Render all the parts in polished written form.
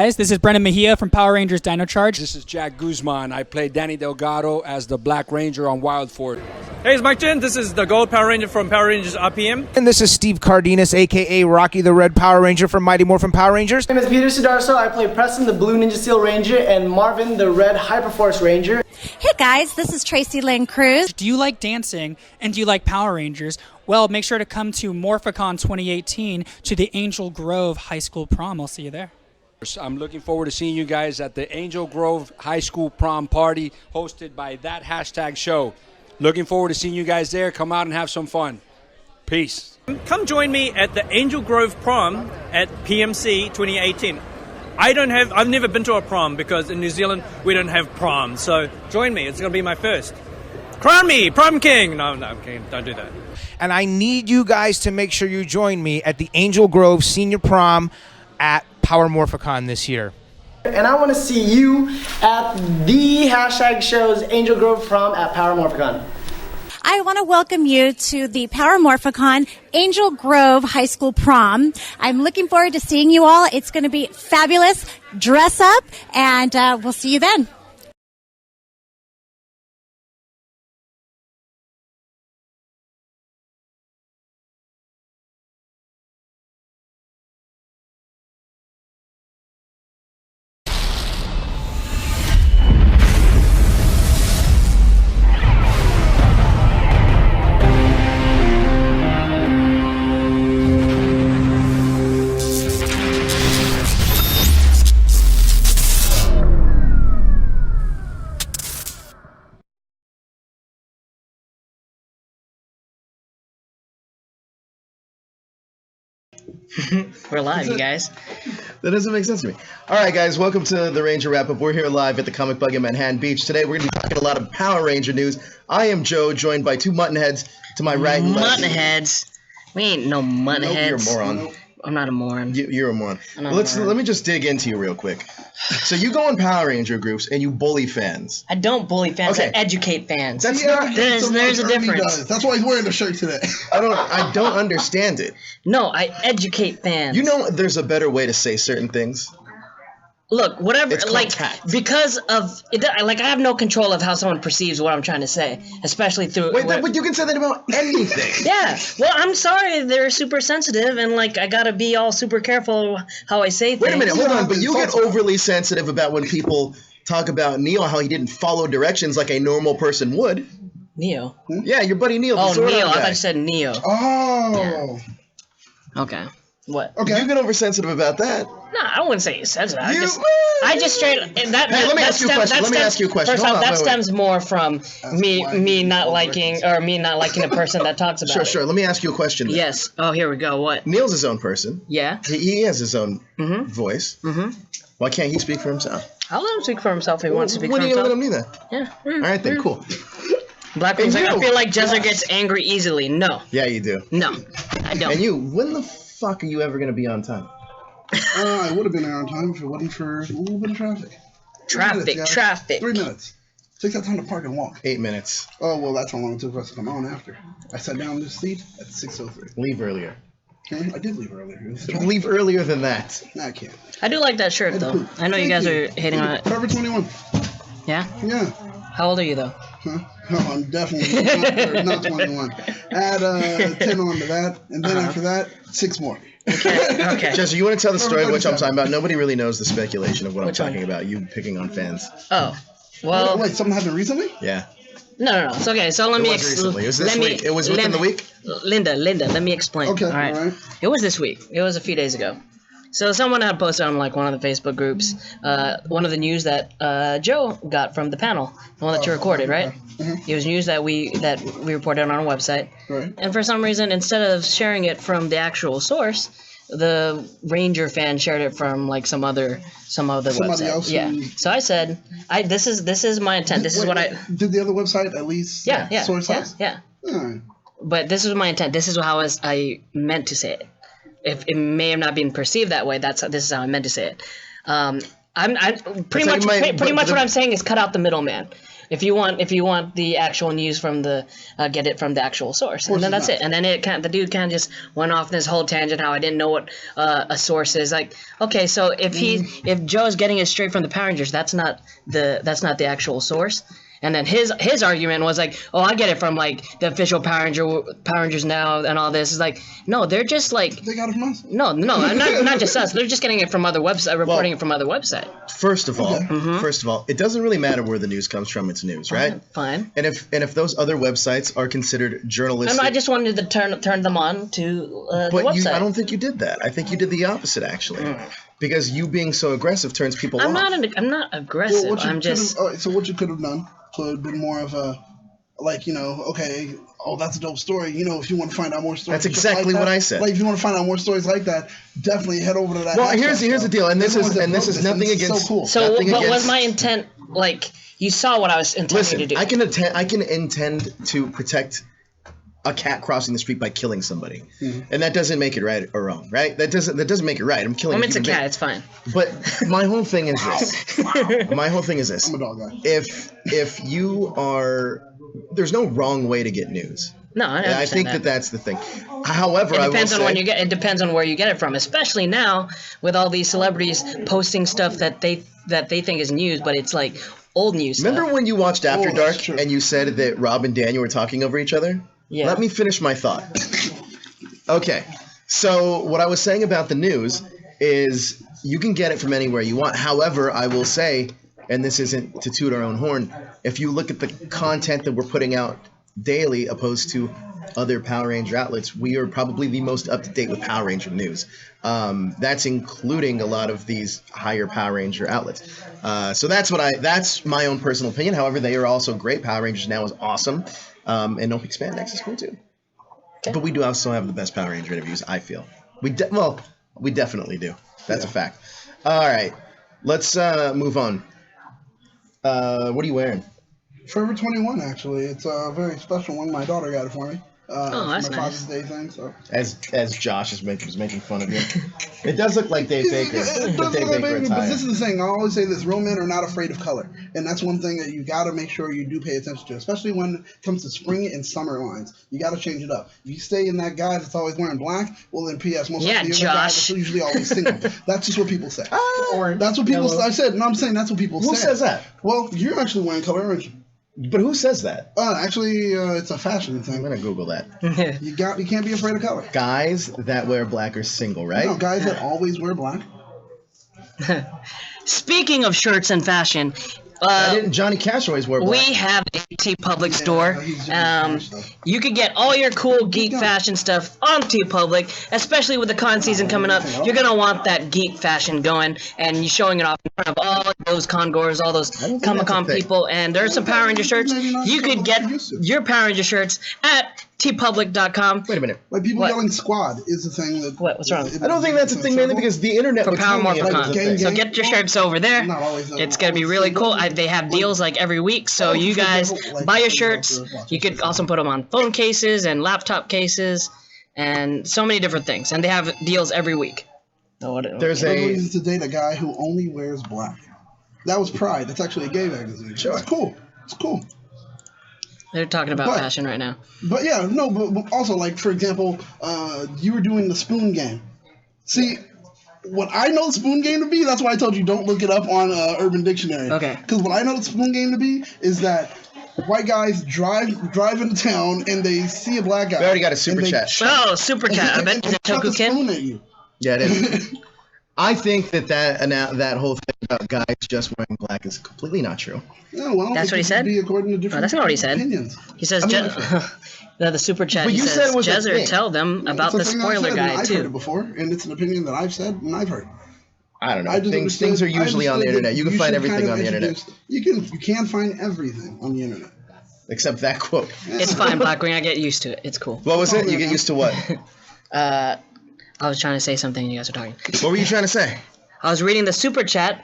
Guys, this is Brendan Mejia from Power Rangers Dino Charge. This is Jack Guzman. I play Danny Delgado as the Black Ranger on Wild Ford. Hey, it's Mike Jen. This is the Gold Power Ranger from Power Rangers RPM. And this is Steve Cardenas, a.k.a. Rocky the Red Power Ranger from Mighty Morphin Power Rangers. My name is Peter Sudarso. I play Preston, the Blue Ninja Steel Ranger, and Marvin, the Red Hyperforce Ranger. Hey guys, this is Tracy Lynn Cruz. Do you like dancing and do you like Power Rangers? Well, make sure to come to Morphicon 2018 to the Angel Grove High School Prom. I'll see you there. I'm looking forward to seeing you guys at the Angel Grove High School Prom Party hosted by that hashtag show. Looking forward to seeing you guys there. Come out and have some fun. Peace. Come join me at the Angel Grove Prom at PMC 2018. I've never been to a prom because in New Zealand we don't have proms. So join me. It's going to be my first. Crown me, prom king. No, okay, don't do that. And I need you guys to make sure you join me at the Angel Grove Senior Prom at Power Morphicon this year. And I want to see you at the hashtag show's Angel Grove Prom at Power Morphicon. I want to welcome you to the Power Morphicon Angel Grove High School Prom. I'm looking forward to seeing you all. It's going to be fabulous. Dress up, and we'll see you then. We're live, you guys. That doesn't make sense to me. All right, guys, welcome to the Ranger Wrap-Up. We're here live at the Comic Bug in Manhattan Beach. Today, we're going to be talking a lot of Power Ranger news. I am Joe, joined by two mutton heads to my right. Mutton heads? We ain't no mutton heads. You're a moron. I'm not a moron. You're a moron. Let me just dig into you real quick. So you go in Power Ranger groups and you bully fans. I don't bully fans. Okay. I educate fans. That's not. There's a difference. That's why he's wearing the shirt today. I don't understand it. No, I educate fans. You know, there's a better way to say certain things. Look, whatever, It's like, tact. because of, like, I have no control of how someone perceives what I'm trying to say, especially through... Wait, but you can say that about anything. Yeah, well, I'm sorry, they're super sensitive, and, like, I gotta be all super careful how I say things. Wait a minute, hold on, but you get overly sensitive about when people talk about Neo, how he didn't follow directions like a normal person would. Neo? Yeah, your buddy Neo. Oh, the Neo, guy. I thought you said Neo. Oh. Yeah. Okay. What? Okay. You get oversensitive about that. No, I wouldn't say it's sensitive. I just straight. Let me ask you a question. First off, that stems more from me not liking a person that talks about it. Sure. Let me ask you a question. Then. Yes. Oh, here we go. What? Neil's his own person. Yeah. He has his own voice. Mm-hmm. Why can't he speak for himself? I'll let him speak for himself if he wants to speak for When are you himself. gonna let him do that? Yeah. All right then, cool. Black people's like, I feel like Jezzer gets angry easily. No. Yeah, you do. No, I don't. And you, when the fuck are you ever gonna be on time? I would have been there on time if it wasn't for a little bit of traffic. Traffic. 3 minutes. Takes that time to park and walk. 8 minutes. Oh, well, that's how long it took for us to come on after. I sat down in this seat at 6:03. Leave earlier. I did leave earlier. Leave earlier than that. Nah, I can't. I do like that shirt though. I know you guys are hating on it. Forever 21. Yeah. Yeah. How old are you though? Huh? No, I'm definitely not 21. Add 10 on to that, and then after that, 6 more. Okay. Jesse, you want to tell the story of which I'm talking about? Nobody really knows the speculation of what I'm talking about. You picking on fans. Oh. Well. Wait, something happened recently? Yeah. No. It's okay. So let me explain. It was this week. It was within the week? Linda, let me explain. Okay, all right. It was this week. It was a few days ago. So someone had posted on like one of the Facebook groups, one of the news that Joe got from the panel, the one that you recorded, right? Mm-hmm. It was news that we reported on our website. Right. And for some reason, instead of sharing it from the actual source, the Ranger fan shared it from like some other website. Else yeah. So I said, this is my intent. This is what I did. The other website at least. Yeah. Source us? Yeah. Alright. But this is my intent. This is how I meant to say it. If it may have not been perceived that way, this is how I meant to say it. I'm pretty much what I'm saying is cut out the middleman. If you want the actual news from the get it from the actual source, and then that's it. And then the dude kind of just went off this whole tangent how I didn't know what a source is. Like, okay, so if Joe's getting it straight from the Power Rangers, that's not the actual source. And then his argument was like, oh, I get it from like the official Power Rangers now and all this. It's like, no, they're just like they got it from us. No, not just us. They're just getting it from other websites, reporting it from other websites. First of all, it doesn't really matter where the news comes from. It's news, right? Fine. And if those other websites are considered journalistic, I just wanted to turn them on to the website. I don't think you did that. I think you did the opposite, actually. Because you being so aggressive turns people off. I'm not aggressive. Well, I'm just. So what you could have done could have been more of a, like, okay, oh, that's a dope story. If you want to find out more stories. That's exactly what I said. Like, if you want to find out more stories like that, definitely head over to that. Well, here's the deal, and this is nothing against. So cool. So what was my intent? Like, you saw what I was intending to do. I can intend to protect a cat crossing the street by killing somebody, and that doesn't make it right or wrong, right? That doesn't make it right. I'm killing. It's a cat. It's fine. But my whole thing is this. I'm a dog guy. If you are, there's no wrong way to get news. No, I think that's the thing. However, it depends on when you get. It depends on where you get it from, especially now with all these celebrities posting stuff that they think is news, but it's like old news. Remember when you watched After Dark and you said that Rob and Daniel were talking over each other? Yeah. Let me finish my thought. Okay, so what I was saying about the news is you can get it from anywhere you want. However, I will say, and this isn't to toot our own horn, if you look at the content that we're putting out daily opposed to other Power Ranger outlets, we are probably the most up-to-date with Power Ranger news. That's including a lot of these higher Power Ranger outlets. So that's my own personal opinion. However, they are also great. Power Rangers Now is awesome. And Don't Peak Spandex is cool too. Okay. But we do also have the best Power Ranger interviews, I feel. We definitely do. That's a fact. All right. Let's move on. What are you wearing? Forever 21, actually. It's a very special one. My daughter got it for me. That's my nice. Father's Day thing. So As Josh was making fun of you, it does look like Dave Baker. It does look like Baker, but this is the thing. I always say this: real men are not afraid of color, and that's one thing that you got to make sure you do pay attention to, especially when it comes to spring and summer lines. You got to change it up. If you stay in that guy that's always wearing black, well then, P.S. Most likely you're the guy that's usually always single. That's just what people say. That's what people. I said, and I'm saying that's what people say. Who says that? Well, you're actually wearing color, aren't you? But who says that? Actually, it's a fashion thing. I'm gonna Google that. You can't be afraid of color. Guys that wear black are single, right? No, guys that always wear black. Speaking of shirts and fashion, Johnny Cash always wore black. We have a T Public store. You can get all your cool geek fashion stuff on T Public, especially with the con season coming up. You're gonna want that geek fashion going, and you're showing it off in front of all those con-goers, all those Comic-Con people, and there's some Power Ranger shirts. You could get your Power Ranger shirts at tpublic.com. Wait a minute. Like people yelling squad is the thing that. What's wrong? I don't think that's a thing mainly because the internet for Power Morphicon. So get your shirts over there. It's gonna be really cool. They have deals like every week, so you guys buy your shirts. You could also put them on phone cases and laptop cases, and so many different things. And they have deals every week. There's used to date a guy who only wears black. That was Pride. That's actually a gay magazine. Sure. It's cool. It's cool. They're talking about fashion right now. But yeah, no, but also, like, for example, you were doing the spoon game. See, what I know the spoon game to be, that's why I told you don't look it up on Urban Dictionary. Okay. Because what I know the spoon game to be is that white guys drive into town and they see a black guy. We already got a super chat. Oh, super chat. I bet it's a Toku Kim. Yeah, it is. I think that whole thing about guys just wearing black is completely not true. Yeah, well, that's what he said. According to different that's not what he said. Opinions. He says, the super chat. But he you says, said it was Jezzer, tell them about the spoiler guide I've too. heard it before, and it's an opinion that I've said and I've heard. I don't know. Things are usually on the internet. You can find everything on the internet. You can find everything on the internet. Except that quote. It's fine, Blackwing. I get used to it. It's cool. What was it? You get used to what? I was trying to say something and you guys were talking. What were you trying to say? I was reading the super chat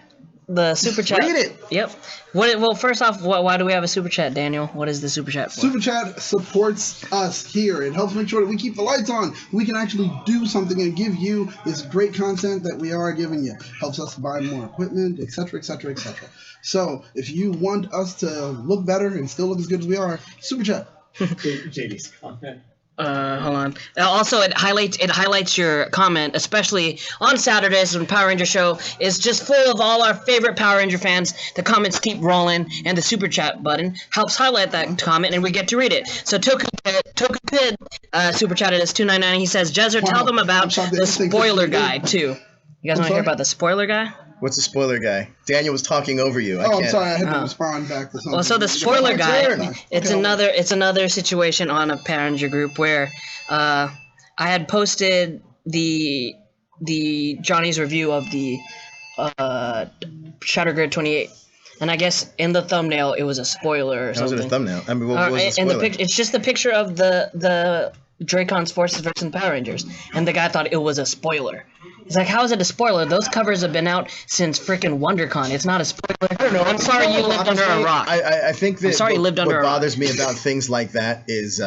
the super chat. Read it. Yep. Well, first off, why do we have a super chat, Daniel? What is the super chat for? Super Chat supports us here. It helps make sure that we keep the lights on. We can actually do something and give you this great content that we are giving you. Helps us buy more equipment, etc., etc., etc. So if you want us to look better and still look as good as we are, Super Chat. JD's comment. Hold on. Also, it highlights your comment, especially on Saturdays when Power Ranger Show is just full of all our favorite Power Ranger fans. The comments keep rolling, and the super chat button helps highlight that comment, and we get to read it. So Toku Kid super chatted us $2.99. He says, "Jezzer, tell them about the spoiler guy too." You guys want to hear about the spoiler guy? What's a spoiler guy? Daniel was talking over you. I'm sorry, I had to respond back to something. Well, so the spoiler guy, it's another situation on a Power Ranger group where I had posted the Johnny's review of the Shadow Grid 28, and I guess in the thumbnail it was a spoiler or something. How was it a thumbnail? I mean, what was the spoiler? It's just the picture of the Dracon's Forces versus the Power Rangers, and the guy thought it was a spoiler. He's like, how is it a spoiler? Those covers have been out since freaking WonderCon. It's not a spoiler. I don't know. I'm sorry you lived under a rock. I think that what bothers me about things like that is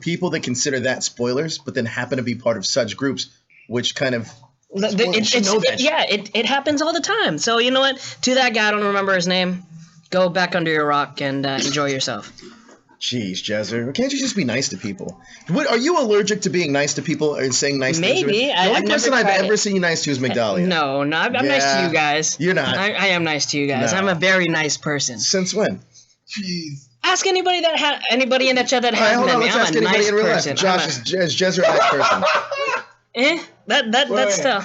people that consider that spoilers, but then happen to be part of such groups, which kind of... It happens all the time. So you know what? To that guy, I don't remember his name. Go back under your rock and enjoy yourself. Jeez, Jezzer, can't you just be nice to people? Are you allergic to being nice to people or saying nice things? Maybe. The only person I've ever seen you nice to is Migdalia. No, I'm nice to you guys. You're not. I am nice to you guys. No. I'm a very nice person. Since when? Jeez. Ask anybody in the chat that has met me. I'm a nice person. Josh, is Jezzer a nice person? That's still.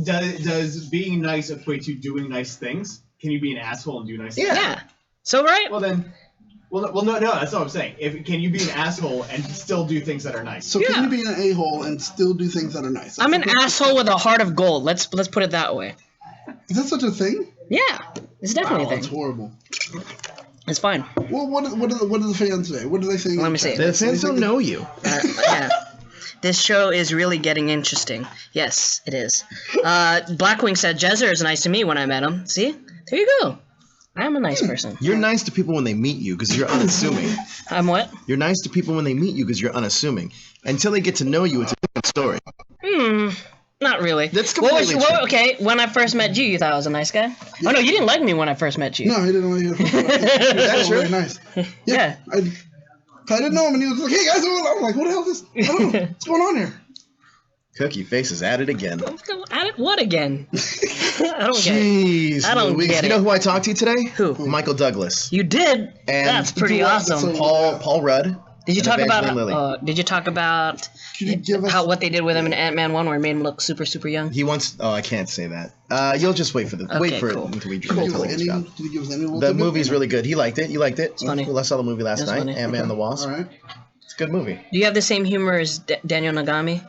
Does being nice equate to doing nice things? Can you be an asshole and do nice things? Yeah. So right. Well, no, that's what I'm saying. Can you be an asshole and still do things that are nice? So can you be an a-hole and still do things that are nice? I'm an asshole with a heart of gold. Let's put it that way. Is that such a thing? Yeah, it's definitely a thing. That's horrible. It's fine. Well, what do the fans say? What do they say? Let me see. The fans don't know you. Yeah. This show is really getting interesting. Yes, it is. Blackwing said Jezzer is nice to me when I met him. See? There you go. I'm a nice person. You're nice to people when they meet you because you're unassuming. I'm what? You're nice to people when they meet you because you're unassuming. Until they get to know you, it's a different story. Not really. That's completely true. Okay, when I first met you, you thought I was a nice guy? Yeah. Oh, no, you didn't like me when I first met you. No, he didn't like you. That's true. Very nice. Yeah. I didn't know him, and he was like, hey, guys, I'm like, what the hell is this? I don't know. What's going on here? Cookie Face is at it again. At it what again? I don't get it. Jeez, I don't Louise. get it. You know who I talked to today? Who? Michael Douglas. You did? And that's pretty awesome. Paul Rudd. Did you talk about? Did you talk about what they did with him in Ant-Man 1, where it made him look super, super young? He wants. Oh, I can't say that. You'll just wait for it until we read the movie's really good. He liked it. You liked it. It's funny. I saw the movie last night. Funny. Ant-Man and the Wasp. All right. It's a good movie. Do you have the same humor as Daniel Nagami?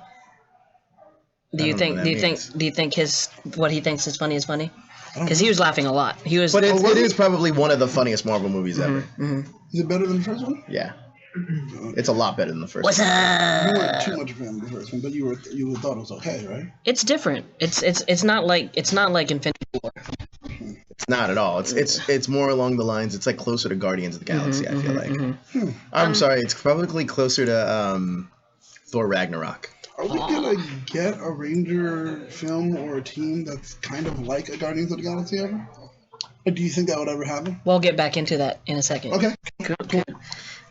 Do you think what he thinks is funny is funny? Because he was laughing a lot. He was. But it is probably one of the funniest Marvel movies ever. Mm-hmm. Is it better than the first one? Yeah. It's a lot better than the first one. You weren't too much of a fan of the first one, but you thought it was okay, right? It's different. It's not like Infinity War. It's not at all. It's more along the lines. It's like closer to Guardians of the Galaxy. I feel like. I'm sorry. It's probably closer to Thor Ragnarok. Are we gonna get a Ranger film or a team that's kind of like a Guardians of the Galaxy ever? Or do you think that would ever happen? We'll get back into that in a second. Okay. Cool.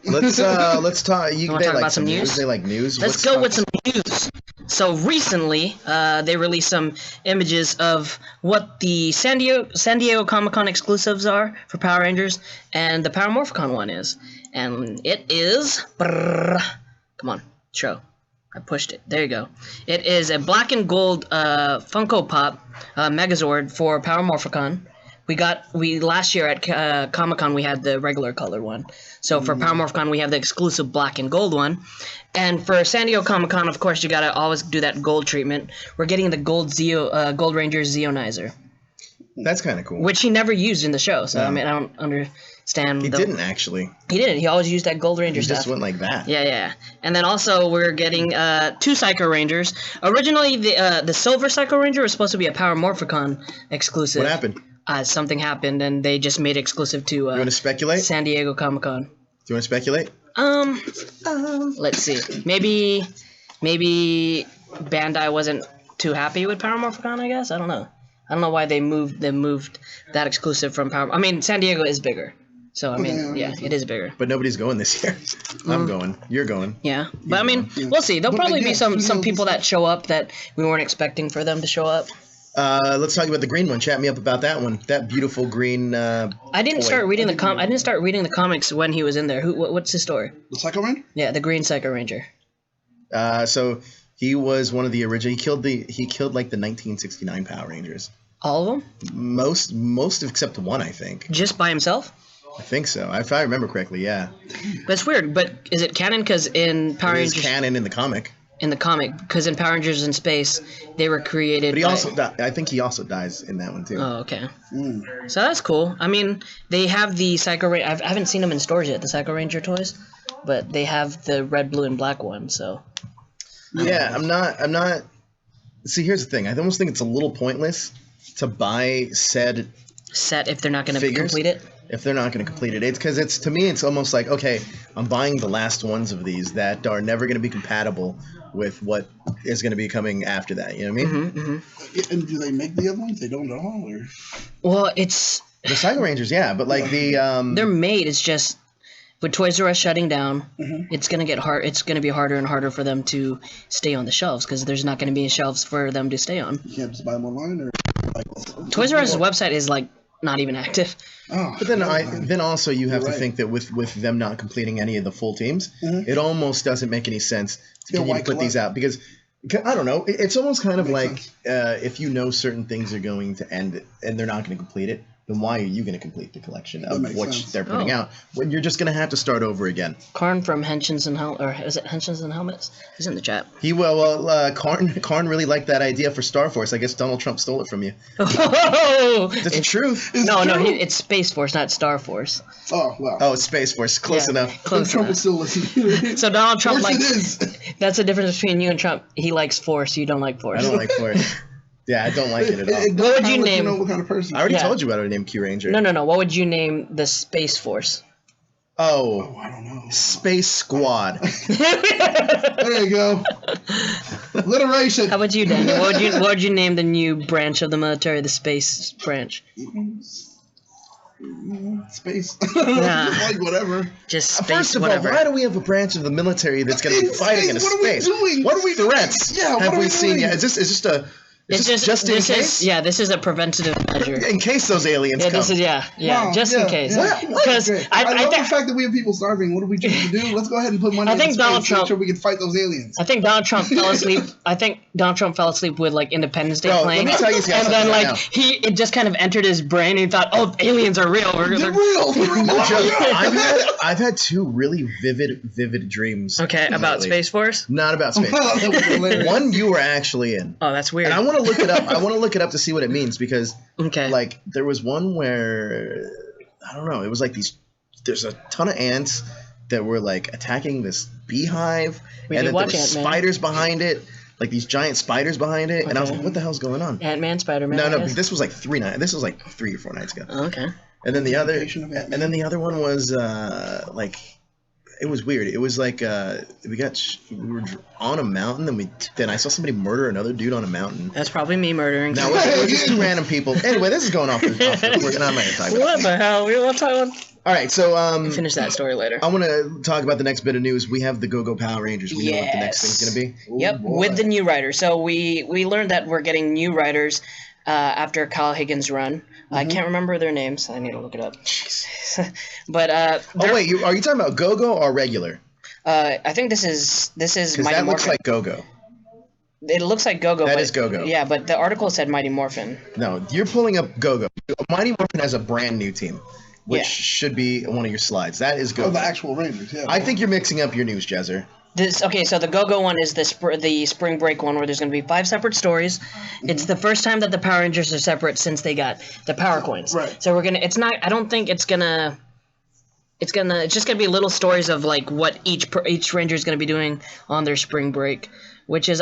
Let's talk. They talk like about some news? They like news. Let's go with some news. So recently, they released some images of what the San Diego Comic-Con exclusives are for Power Rangers, and the Power Morphicon one is, and it is. Come on, show. I pushed it. There you go. It is a black and gold Funko Pop Megazord for Power Morphicon. We last year at Comic-Con we had the regular colored one. So for Power Morphicon we have the exclusive black and gold one. And for San Diego Comic-Con, of course, you gotta always do that gold treatment. We're getting the Gold Ranger Zeonizer. That's kind of cool. Which he never used in the show. So I mean, I don't Stan. He didn't actually. He didn't. He always used that Gold Ranger He stuff. just went like that. Yeah. And then also we're getting 2 Psycho Rangers. Originally, the Silver Psycho Ranger was supposed to be a Power Morphicon exclusive. What happened? Something happened, and they just made it exclusive to. You want to speculate? San Diego Comic-Con. Do you want to speculate? Let's see. Maybe Bandai wasn't too happy with Power Morphicon. I guess I don't know. I don't know why they moved that exclusive from Power. I mean, San Diego is bigger, so I mean, yeah, it is bigger. But nobody's going this year. I'm going. You're going. Yeah, but I mean, we'll see. There'll probably be some people that show up that we weren't expecting for them to show up. Let's talk about the green one. Chat me up about that one. That beautiful green. I didn't start reading the I didn't start reading the comics when he was in there. What's his story? The Psycho Ranger? Yeah, the Green Psycho Ranger. So he was one of the original. He killed like the 1969 Power Rangers. All of them? Most except one, I think. Just by himself? I think so. If I remember correctly, yeah. But it's weird. But is it canon? Because in Power Rangers, canon in the comic. In the comic, because in Power Rangers in Space, they were created. But I think he also dies in that one too. Oh, okay. So that's cool. I mean, they have the Psycho Ranger. I haven't seen them in stores yet, the Psycho Ranger toys, but they have the red, blue, and black one. So. Yeah, I'm not. See, here's the thing. I almost think it's a little pointless to buy said set if they're not going to complete it. If they're not going to complete it, it's because to me it's almost like, okay, I'm buying the last ones of these that are never going to be compatible with what is going to be coming after that. You know what I mean? Mm-hmm. And do they make the other ones? They don't at all, or? Well, it's the Psycho Rangers, yeah, but like they're made. It's just with Toys R Us shutting down, it's going to get hard. It's going to be harder and harder for them to stay on the shelves because there's not going to be shelves for them to stay on. You can't just buy them online, or like Toys R Us website is like not even active. Oh, but then also you have to think that with them not completing any of the full teams, it almost doesn't make any sense to continue to put these out because I don't know. It's almost kind of like if you know certain things are going to end and they're not going to complete it, then why are you going to complete the collection of what they're putting out when you're just going to have to start over again? Karn from Henshins and or is it Henshins and Helmets? He's in the chat. Karn really liked that idea for Star Force. I guess Donald Trump stole it from you. Oh, that's the truth. It's Space Force, not Star Force. Oh well. Oh, it's Space Force. Close enough. Close Trump enough. is still listening. So Donald Trump likes. That's the difference between you and Trump. He likes Force. You don't like Force. I don't like Force. Yeah, I don't like it at all. What would you name? You know what kind of person? I already told you what I would name Q Ranger. No. What would you name the Space Force? Oh, I don't know. Space Squad. There you go. Alliteration. How about you, Daniel? What would you name the new branch of the military, the Space branch? Space. Nah. Like whatever. Just space. First of all, why do we have a branch of the military that's going to be fighting in space? What are we threats? Yeah, have we seen? Yeah, is this just a? Is this just in case? This is a preventative measure. In case those aliens come. This is just in case. Because I love the fact that we have people starving. What do we choose to do? Let's go ahead and put money. I think Donald Trump. Make sure we can fight those aliens. I think Donald Trump fell asleep. with like Independence Day playing. Let me tell you and then it just kind of entered his brain and he thought, oh, aliens are real. They're real. I've had two really vivid dreams. Okay, about Space Force? Not about Space Force. One you were actually in. Oh, that's weird. And I want to look it up. I want to look it up to see what it means because like there was one where I don't know, it was like there's a ton of ants that were like attacking this beehive and then there were spiders behind it, like these giant spiders behind it, and I was like, what the hell's going on? Ant-Man, Spider-Man. No, this was like 3 or 4 nights ago. Oh, okay. And then the other one was like it was weird. It was like we were on a mountain, and then I saw somebody murder another dude on a mountain. That's probably me murdering. No, we're just 2 random people. Anyway, this is going off. We're not going to talk about. What the hell? We'll talk about. All right, so finish that story later. I want to talk about the next bit of news. We have the Go-Go Power Rangers. We know what the next thing's going to be. Yep, with the new writers. So we learned that we're getting new writers after Kyle Higgins' run. I can't remember their names. I need to look it up. But are you talking about Go-Go or regular? I think this is Mighty that Morphin. looks like Go-Go. It looks like Go-Go. That is Go-Go. Yeah, but the article said Mighty Morphin. No, you're pulling up Go-Go. Mighty Morphin has a brand new team, which should be one of your slides. That is Go-Go. Oh, the actual Rangers, yeah. I think you're mixing up your news, Jezzer. So the Go-Go one is the spring break one where there's going to be 5 separate stories. It's the first time that the Power Rangers are separate since they got the Power Coins. Right. So we're gonna. It's not. I don't think it's gonna it's just gonna be little stories of like what each ranger is gonna be doing on their spring break, which is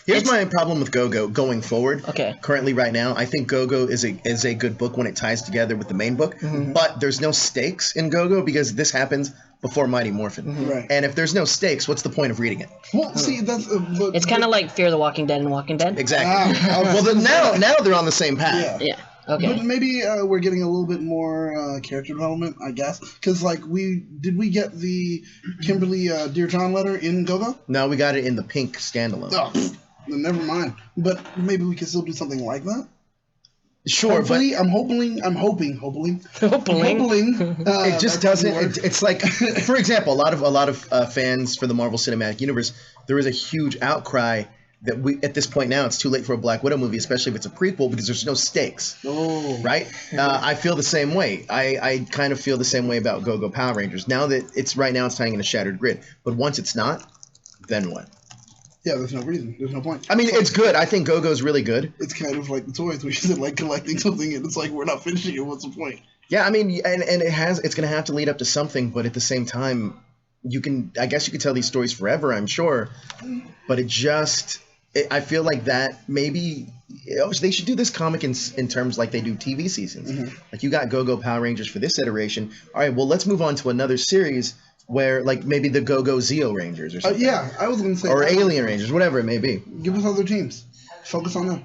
Here's my problem with Go-Go going forward. Okay. Currently, right now, I think Go-Go is a good book when it ties together with the main book. But there's no stakes in Go-Go because this happens before Mighty Morphin. Right. And if there's no stakes, what's the point of reading it? Well, see, that's it's kind of like Fear the Walking Dead and Walking Dead. Exactly. Well, then now they're on the same path. Yeah. Okay. But maybe we're getting a little bit more character development, I guess, because like we get the Kimberly Dear John letter in Go-Go? No, we got it in the pink standalone. Oh, then never mind. But maybe we can still do something like that. Sure, Hopefully, but I'm hoping. It just doesn't. It's like, for example, a lot of fans for the Marvel Cinematic Universe. There is a huge outcry that at this point now it's too late for a Black Widow movie, especially if it's a prequel, because there's no stakes. Oh. Right? I feel the same way. I kind of feel the same way about Go-Go Power Rangers. Now that it's tying in a Shattered Grid, but once it's not, then what? Yeah, there's no reason. There's no point. I mean, it's good. I think Go-Go's really good. It's kind of like the toys, which is like collecting something, and it's like we're not finishing it. What's the point? Yeah, I mean, and it's going to have to lead up to something, but at the same time, I guess you could tell these stories forever, I'm sure, but I feel like that maybe they should do this comic in terms like they do TV seasons. Like you got Go-Go Power Rangers for this iteration. All right, well, let's move on to another series where like maybe the Go-Go Zeo Rangers or something. Yeah, I was going to say. Or Alien Rangers, whatever it may be. Give us other teams. Focus on them.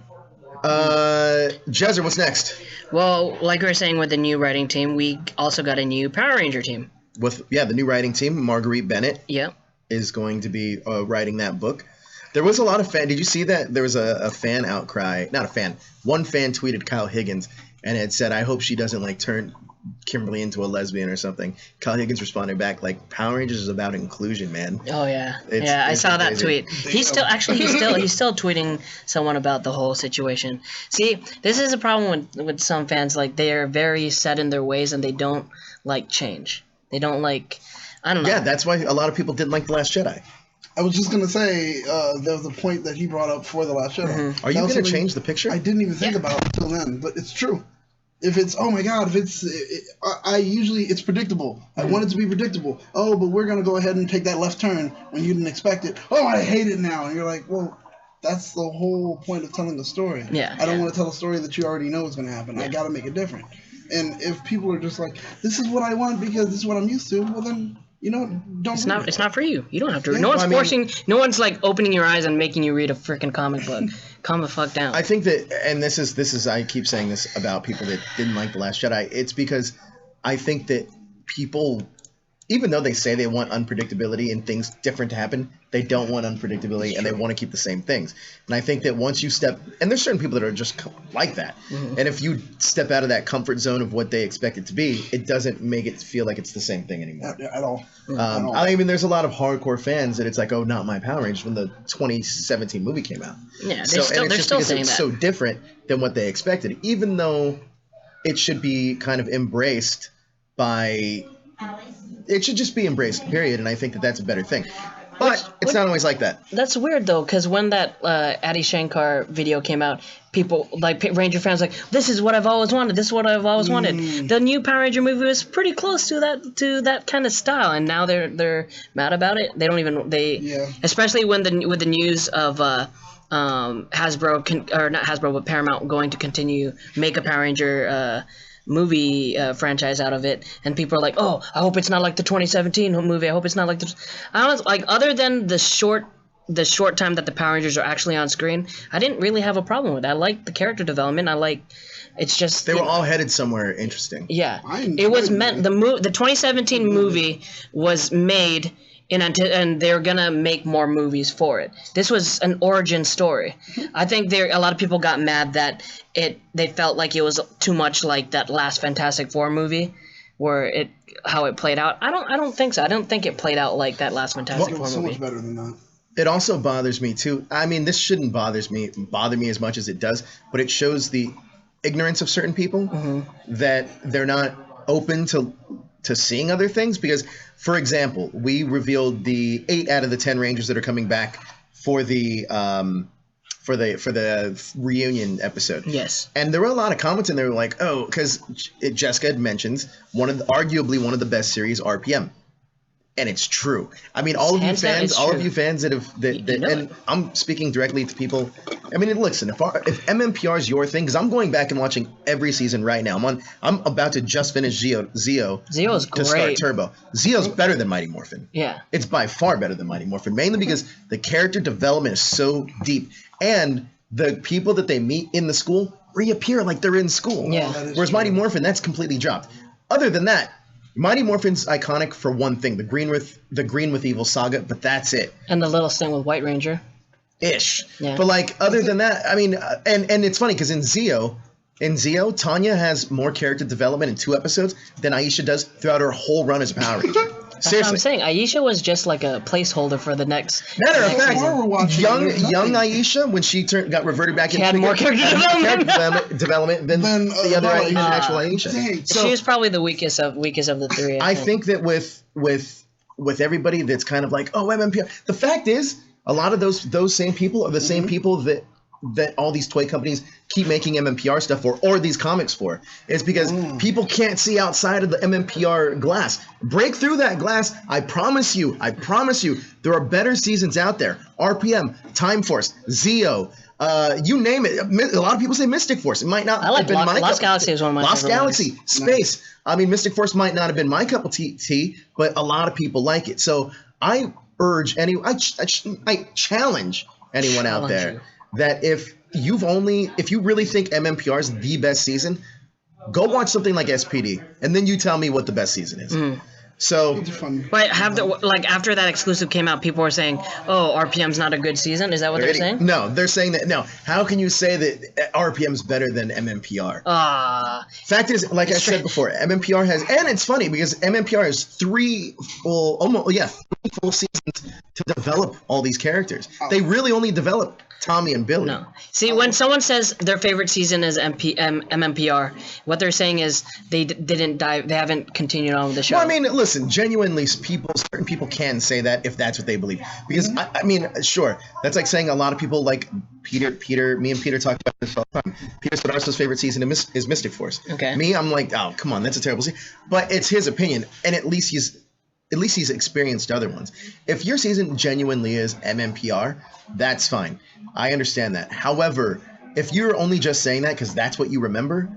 Jezzer, what's next? Well, like we were saying with the new writing team, we also got a new Power Ranger team. The new writing team, Marguerite Bennett is going to be writing that book. There was a lot of did you see that? There was a fan outcry, not a fan. One fan tweeted Kyle Higgins and it said, I hope she doesn't like turn Kimberly into a lesbian or something. Kyle Higgins responded back like, Power Rangers is about inclusion, man. Oh yeah. I saw that tweet. He's still tweeting someone about the whole situation. See, this is a problem with some fans. Like they're very set in their ways and they don't like change. They don't like, I don't know. Yeah, that's why a lot of people didn't like The Last Jedi. I was just going to say, there was a point that he brought up for The Last Jedi. Are you going to change the picture? I didn't even think about it until then, but it's true. If it's, oh my God, it's predictable. I want it to be predictable. Oh, but we're going to go ahead and take that left turn when you didn't expect it. Oh, I hate it now. And you're like, well, that's the whole point of telling the story. Yeah. I don't want to tell a story that you already know is going to happen. I got to make it different. And if people are just like, this is what I want because this is what I'm used to, well then, don't. It's not for you. You don't have to. Yeah. No one's forcing. No one's like opening your eyes and making you read a freaking comic book. Calm the fuck down. I think that, and this is. I keep saying this about people that didn't like The Last Jedi. It's because I think that people, even though they say they want unpredictability and things different to happen, they don't want unpredictability and they want to keep the same things. And I think that once you and there's certain people that are just like that. Mm-hmm. And if you step out of that comfort zone of what they expect it to be, it doesn't make it feel like it's the same thing anymore. At all. I mean, there's a lot of hardcore fans that it's like, oh, not my Power Rangers when the 2017 movie came out. Yeah, they're still saying it's that. so different than what they expected, even though it should be kind of embraced by. It should just be embraced, period, and I think that that's a better thing. But it's not always like that. That's weird, though, because when that Adi Shankar video came out, people, like Ranger fans, like, this is what I've always wanted, this is what I've always wanted. The new Power Ranger movie was pretty close to that kind of style, and now they're mad about it. They don't even, especially when with the news of Hasbro, or not Hasbro, but Paramount going to continue make a Power Ranger movie franchise out of it, and people are like, oh, I hope it's not like the 2017 movie. I hope it's not like the. I don't like, other than the short time that the Power Rangers are actually on screen, I didn't really have a problem with it. I like the character development. It's just they were all headed somewhere interesting. Yeah, it was meant the 2017 movie was made. And they're gonna make more movies for it. This was an origin story. I think a lot of people got mad that they felt like it was too much like that last Fantastic Four movie, where how it played out. I don't think so. I don't think it played out like that last Fantastic Four movie. So much better than that. It also bothers me too. I mean, this shouldn't bother me as much as it does, but it shows the ignorance of certain people that they're not open to seeing other things. Because, for example, we revealed the 8 out of the 10 Rangers that are coming back for the for the reunion episode. Yes. And there were a lot of comments, and they were like, "Oh, because Jessica had mentioned arguably one of the best series, RPM." And it's true. I mean, all of you fans that have and I'm speaking directly to people. I mean, listen, if MMPR is your thing, because I'm going back and watching every season right now. I'm about to just finish Zeo. Zeo's great. To start Turbo. Zeo's better than Mighty Morphin. Yeah. It's by far better than Mighty Morphin, mainly because the character development is so deep, and the people that they meet in the school reappear like they're in school. Yeah. Whereas Mighty Morphin, that's completely dropped. Other than that, Mighty Morphin's iconic for one thing, the Green with Evil saga, but that's it. And the little thing with White Ranger. Ish. Yeah. But like other than that, I mean, and it's funny because in Zeo, Tanya has more character development in 2 episodes than Aisha does throughout her whole run as a Power Ranger. That's what I'm saying. Aisha was just like a placeholder for the next. Matter of fact, young Aisha, when she got reverted back, she had more character development than the other Aisha, actual Aisha. So she was probably the weakest of the 3. I think that with everybody that's kind of like, oh, MMPR. The fact is, a lot of those same people are the same people that all these toy companies keep making MMPR stuff for, or these comics for. It's because people can't see outside of the MMPR glass. Break through that glass. I promise you, there are better seasons out there. RPM, Time Force, Zeo, you name it. A lot of people say Mystic Force. It might not have been my Lost Galaxy is one of my Lost favorite Galaxy, ones. Space. I mean, Mystic Force might not have been my cup of tea, but a lot of people like it. So I urge I challenge anyone out there that if you really think MMPR is the best season, go watch something like SPD, and then you tell me what the best season is. So, but after that exclusive came out, people were saying, "Oh, RPM's not a good season." Is that what they're saying? No, they're saying that. No, how can you say that RPM's better than MMPR? Fact is, like I said before, MMPR has, and it's funny because MMPR has 3 full seasons to develop all these characters. They really only develop Tommy and Billy. No. See, when someone says their favorite season is MMPR, what they're saying is they didn't dive. They haven't continued on with the show. Well, I mean, listen, genuinely, certain people can say that if that's what they believe. Because I mean, sure, that's like saying a lot of people like Peter. Me and Peter talk about this all the time. Peter Spadarso's favorite season is Mystic Force. Okay. Me, I'm like, oh, come on, that's a terrible season. But it's his opinion, and at least he's experienced other ones. If your season genuinely is MMPR, that's fine. I understand that. However, if you're only just saying that because that's what you remember,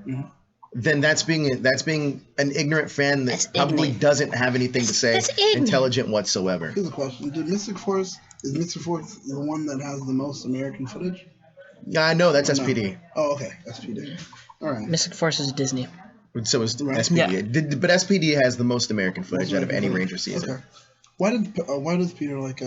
then that's being an ignorant fan that probably doesn't have anything to say intelligent whatsoever. Here's a question: is Mystic Force the one that has the most American footage? Yeah, I know that's SPD. No. Oh, okay, SPD. All right. Mystic Force is Disney. So is SPD. Yeah. But SPD has the most American footage out of any Ranger season. Okay. Why does Peter like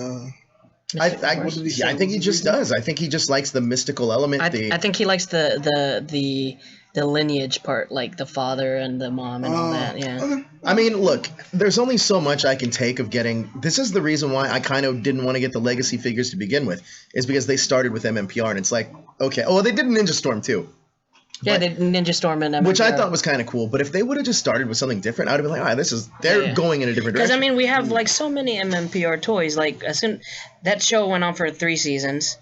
I think he just does. I think he just likes the mystical element. I think he likes the lineage part, like the father and the mom and all that. Yeah. Okay. I mean, look, there's only so much I can take of getting. This is the reason why I kind of didn't want to get the legacy figures to begin with, is because they started with MMPR, and it's like, okay, oh, they did Ninja Storm too. Yeah, they Ninja Storm and MMPR. Which I thought was kind of cool, but if they would have just started with something different, I'd have been like, they're going in a different direction. Because I mean, we have like so many MMPR toys. Like that show went on for 3 seasons,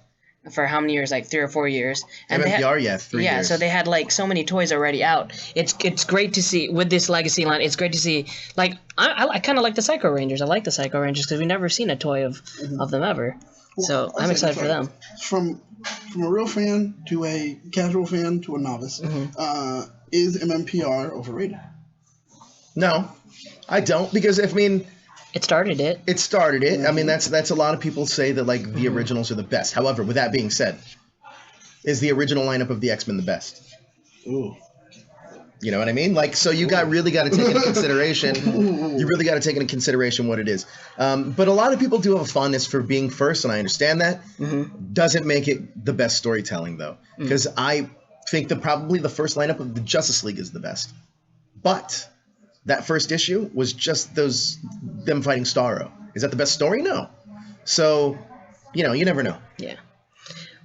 for how many years? Like 3 or 4 years. And MMPR, 3 years. Yeah, so they had like so many toys already out. It's great to see with this legacy line. It's great to see. Like I kind of like the Psycho Rangers. I like the Psycho Rangers because we've never seen a toy of them ever. Well, so I'm excited for them. From a real fan to a casual fan to a novice, is MMPR overrated? No, I don't, because it started it. It started it. I mean, that's a lot of people say that like the originals are the best. However, with that being said, is the original lineup of the X-Men the best? Ooh. You know what I mean? Like, so you really got to take into consideration. You really got to take into consideration what it is. But a lot of people do have a fondness for being first, and I understand that. Doesn't make it the best storytelling though, because I think that probably the first lineup of the Justice League is the best. But that first issue was just them fighting Starro. Is that the best story? No. So, you never know. Yeah.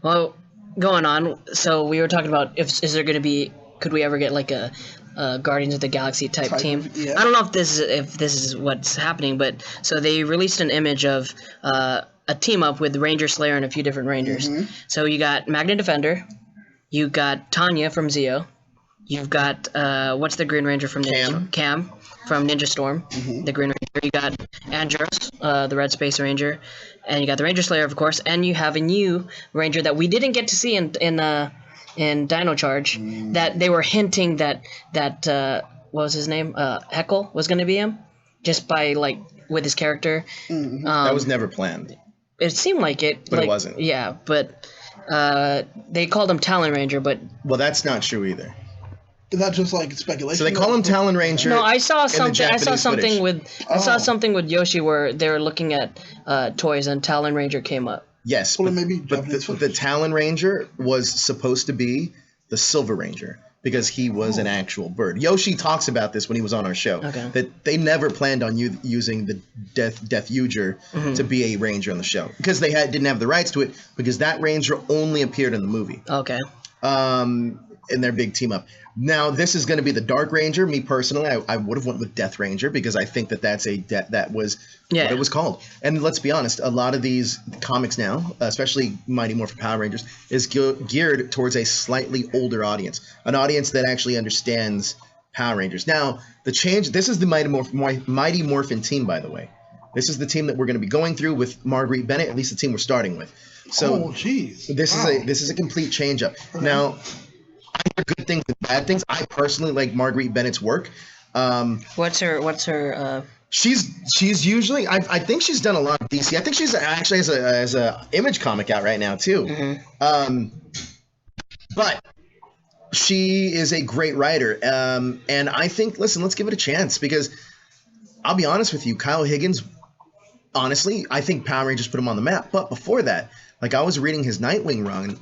Well, going on. So we were talking about could we ever get like a Guardians of the Galaxy type team? Yeah. I don't know if this is what's happening, but so they released an image of a a team up with Ranger Slayer and a few different Rangers. So you got Magna Defender, you got Tanya from Zeo, you've got what's the Green Ranger from Ninja Storm? Cam from Ninja Storm, the Green Ranger. You got Andros, the Red Space Ranger, and you got the Ranger Slayer, of course, and you have a new Ranger that we didn't get to see in Dino Charge. That they were hinting that what was his name? Heckle was going to be him, just by like with his character. That was never planned. It seemed like it, but it wasn't. Yeah, but they called him Talon Ranger, but well, that's not true either. Is that just like speculation? So they call him Talon Ranger. No, I saw something. I saw something with Yoshi where they were looking at toys and Talon Ranger came up. Yes, but the Talon Ranger was supposed to be the Silver Ranger because he was an actual bird. Yoshi talks about this when he was on our show. Okay. That they never planned on using the Death Uger to be a ranger on the show because they didn't have the rights to it because that ranger only appeared in the movie. Okay. In their big team up. Now this is going to be the Dark Ranger. Me personally, I would have went with Death Ranger because I think that was what it was called. And let's be honest, a lot of these comics now, especially Mighty Morphin Power Rangers, is geared towards a slightly older audience, an audience that actually understands Power Rangers. Now the change. This is the Mighty Morphin team, by the way. This is the team that we're going to be going through with Marguerite Bennett. At least the team we're starting with. So this is a complete change up. Okay. Now. I hear good things and bad things. I personally like Marguerite Bennett's work. What's her? She's usually. I think she's done a lot of DC. I think she's actually has a Image comic out right now too. But she is a great writer, and I think. Listen, let's give it a chance because I'll be honest with you, Kyle Higgins. Honestly, I think Power Rangers put him on the map. But before that, like I was reading his Nightwing run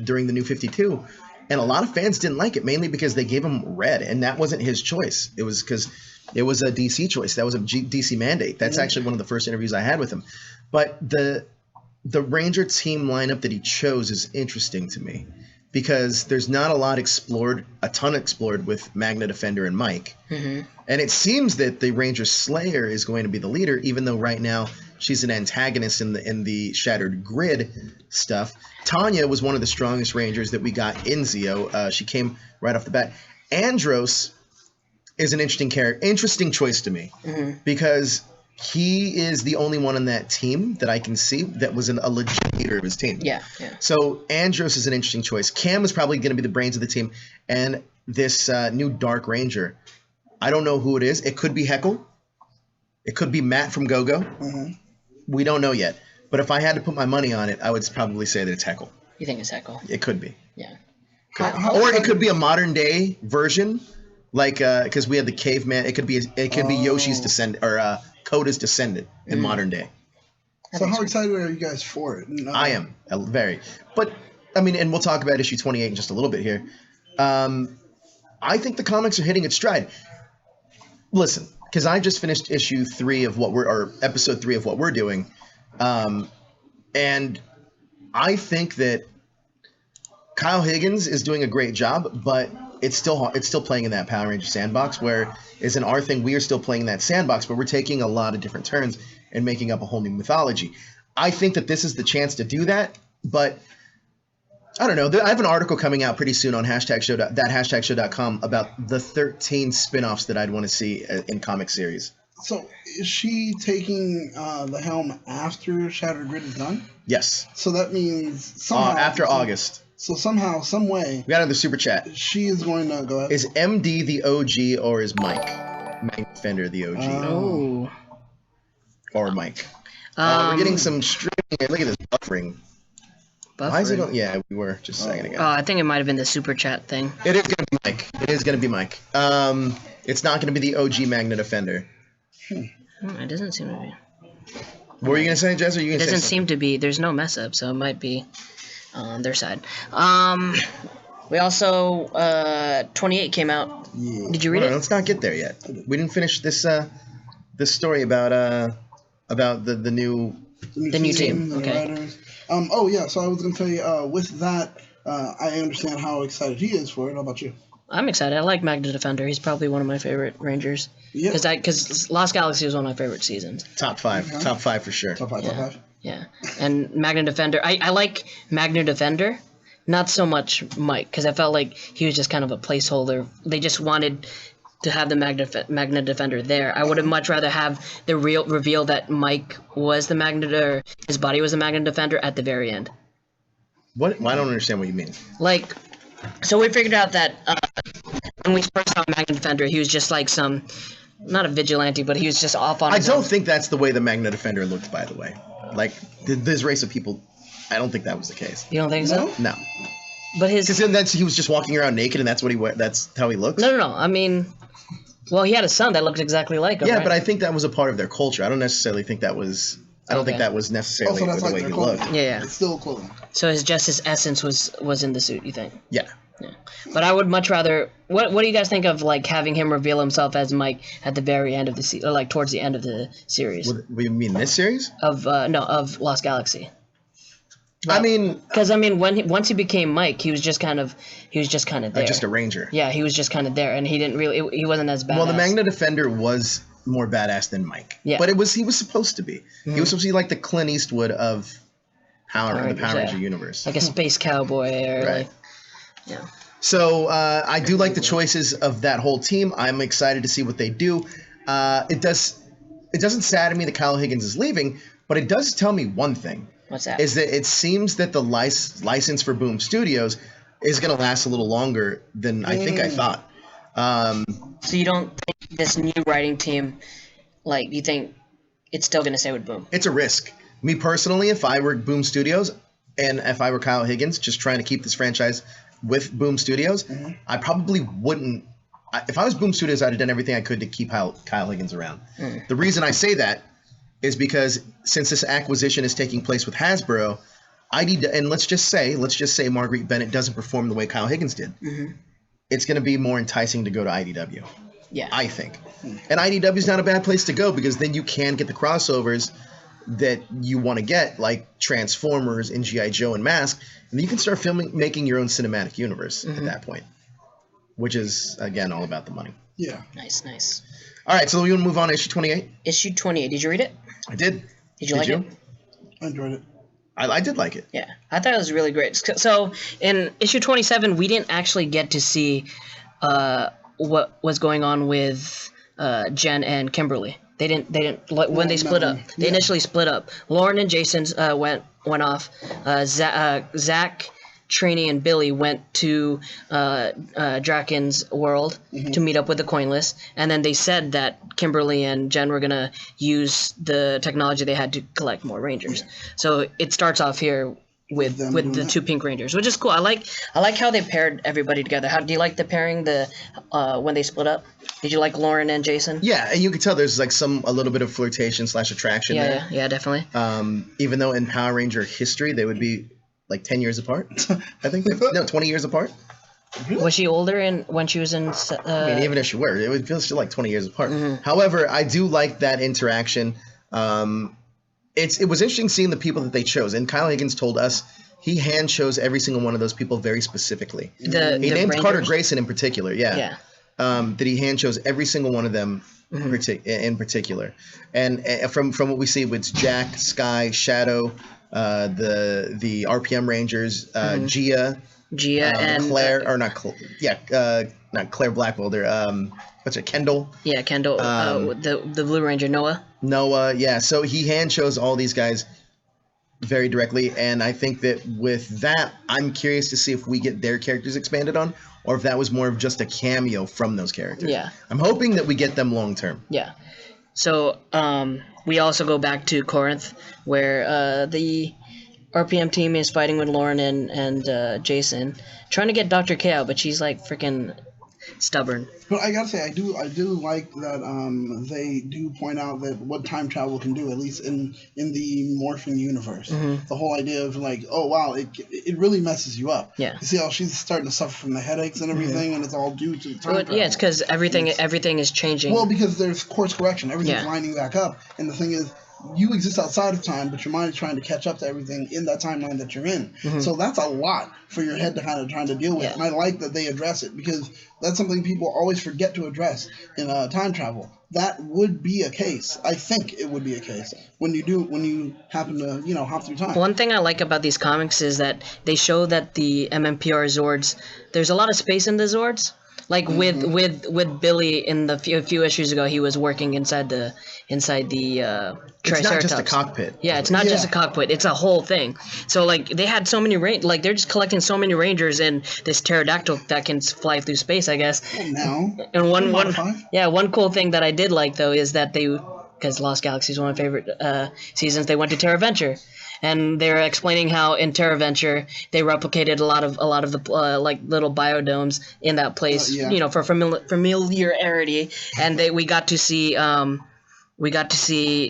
during the New 52. And a lot of fans didn't like it, mainly because they gave him red, and that wasn't his choice. It was because it was a DC choice. That was a DC mandate. That's actually one of the first interviews I had with him. But the Ranger team lineup that he chose is interesting to me because there's not a ton explored with Magna Defender and Mike. And it seems that the Ranger Slayer is going to be the leader, even though right now she's an antagonist in the Shattered Grid stuff. Tanya was one of the strongest Rangers that we got in Zeo. She came right off the bat. Andros is an interesting choice to me because he is the only one on that team that I can see that was a legit leader of his team. Yeah. So Andros is an interesting choice. Cam is probably going to be the brains of the team. And this new Dark Ranger, I don't know who it is. It could be Heckle. It could be Matt from Go-Go. We don't know yet. But if I had to put my money on it, I would probably say that it's Heckle. You think it's Heckle? It could be. Yeah. Or it could be a modern day version, like because we had the caveman. It could be Yoshi's descendant or Koda's descendant in modern day. So how excited are you guys for it? I am very. But I mean, and we'll talk about issue 28 in just a little bit here. I think the comics are hitting its stride. Listen, because I just finished issue 3 of episode 3 of what we're doing. And I think that Kyle Higgins is doing a great job, but it's still playing in that Power Ranger sandbox, where is in our thing, we are still playing in that sandbox, but we're taking a lot of different turns and making up a whole new mythology. I think that this is the chance to do that, but I don't know. I have an article coming out pretty soon on #show.com about the 13 spin-offs that I'd want to see in comic series. So is she taking the helm after Shattered Grid is done? Yes. So that means somehow after August. So somehow, some way, we got another super chat. She is going to go ahead. Is MD the OG or is Mike Fender the OG? Oh. Or Mike. We're getting some streaming. Look at this buffering. Why is it on? Yeah, we were just a second ago. I think it might have been the super chat thing. It is going to be Mike. It's not going to be the OG Magna Defender. It doesn't seem to be. What were you going to say, Jezzer? It doesn't seem to be. There's no mess up, so it might be on their side. We also 28 came out. Yeah. Did you read it? Let's not get there yet. We didn't finish this story about the new team. Okay. Writers. So I was going to tell you with that, I understand how excited he is for it. How about you? I'm excited. I like Magna Defender. He's probably one of my favorite Rangers. Yeah. Because Lost Galaxy was one of my favorite seasons. Top 5. Top 5 for sure. Top 5. Yeah, and Magna Defender. I like Magna Defender, not so much Mike, because I felt like he was just kind of a placeholder. They just wanted to have the Magna Defender there. I would have much rather have the real reveal that Mike was the or his body was the Magna Defender at the very end. What? Well, I don't understand what you mean. Like, so we figured out that when we first saw Magna Defender, he was just like some, not a vigilante, but he was just off on his own. I don't think that's the way the Magna Defender looked, by the way. Like, this race of people, I don't think that was the case. You don't think so? No. But his... Because then he was just walking around naked, and that's how he looks? No. I mean, well, he had a son that looked exactly like him, Yeah, right? but I think that was a part of their culture. I don't necessarily think that was... I don't think that was necessarily Also, that's the like way their he clothing. looked. Yeah. It's still clothing. So his essence was in the suit, you think? Yeah. But I would much rather... What do you guys think of, like, having him reveal himself as Mike at the very end of the or like, towards the end of the series? What you mean, this series? Of Lost Galaxy. I mean... Because, I mean, once he became Mike, he was just kind of there. Just a ranger. Yeah, he was just kind of there, and he didn't really... He wasn't as badass. Well, the Magna Defender was more badass than Mike. Yeah. But he was supposed to be. He was supposed to be like the Clint Eastwood of the Power Ranger universe. Like a space cowboy or right. like... Yeah. So I do like the choices of that whole team. I'm excited to see what they do. It doesn't sadden me that Kyle Higgins is leaving, but it does tell me one thing. What's that? Is that it seems that the license for Boom Studios is going to last a little longer than I think I thought. So you don't think this new writing team, like, you think it's still going to stay with Boom? It's a risk. Me personally, if I were Boom Studios and if I were Kyle Higgins, just trying to keep this franchise with Boom Studios, I probably wouldn't. If I was Boom Studios, I'd have done everything I could to keep Kyle Higgins around. The reason I say that is because since this acquisition is taking place with Hasbro, and let's just say Marguerite Bennett doesn't perform the way Kyle Higgins did. It's going to be more enticing to go to IDW. Yeah, I think. And IDW is not a bad place to go because then you can get the crossovers that you want to get, like Transformers and G.I. Joe and Mask, and then you can start making your own cinematic universe at that point, which is, again, all about the money. Yeah. Nice. All right, so we want to move on to issue 28? Issue 28. Did you read it? I did. Did you like it? I enjoyed it. I did like it. Yeah, I thought it was really great. So in issue 27, we didn't actually get to see what was going on with Jen and Kimberly. They didn't when they split up. They initially split up. Lauren and Jason went off. Zach, Trini, and Billy went to Draken's world to meet up with the Coinless, and then they said that Kimberly and Jen were gonna use the technology they had to collect more Rangers. So it starts off here with the two Pink Rangers, which is cool. I like how they paired everybody together. How do you like the pairing when they split up? Did you like Lauren and Jason? Yeah, and you could tell there's like a little bit of flirtation / attraction there. Yeah, definitely. Even though in Power Ranger history they would be like 10 years apart, I think. No, 20 years apart. Was she older when she was in? I mean, even if she were, it would feel still like 20 years apart. However, I do like that interaction. It was interesting seeing the people that they chose, and Kyle Higgins told us he hand chose every single one of those people very specifically. He named Rangers? Carter Grayson in particular. Yeah. That he hand chose every single one of them in particular, and from what we see, it's Jack, Sky, Shadow, the RPM Rangers, Gia, and Claire, not Claire Blackwell. They're what's it, Kendall? Yeah, Kendall. The Blue Ranger, Noah. Yeah. So he hand chose all these guys very directly, and I think that with that, I'm curious to see if we get their characters expanded on, or if that was more of just a cameo from those characters. Yeah. I'm hoping that we get them long term. Yeah. So we also go back to Corinth, where the RPM team is fighting with Lauren and Jason, trying to get Dr. K out, but she's like freaking stubborn. But I gotta say, I do like that they do point out that what time travel can do, at least in the Morphin universe. The whole idea of like, oh wow, it really messes you up. Yeah. You see how she's starting to suffer from the headaches and everything, and it's all due to time travel. Yeah, it's because everything is changing. Well, because there's course correction, everything's lining back up, and the thing is, you exist outside of time, but your mind is trying to catch up to everything in that timeline that you're in. So that's a lot for your head to kind of trying to deal with. Yeah. And I like that they address it, because that's something people always forget to address in time travel. That would be a case. I think it would be a case when you happen to hop through time. One thing I like about these comics is that they show that the MMPR Zords, there's a lot of space in the Zords. Like with Billy in the few issues ago, he was working inside the Triceratops. It's not just a cockpit. Yeah, it's not just a cockpit. It's a whole thing. So like they had so many they're just collecting so many Rangers in this pterodactyl that can fly through space, I guess. Now, and one cool thing that I did like though is that because Lost Galaxy is one of my favorite seasons, they went to TerraVenture. And they were explaining how in TerraVenture they replicated a lot of the like little biodomes in that place, for familiarity. And we got to see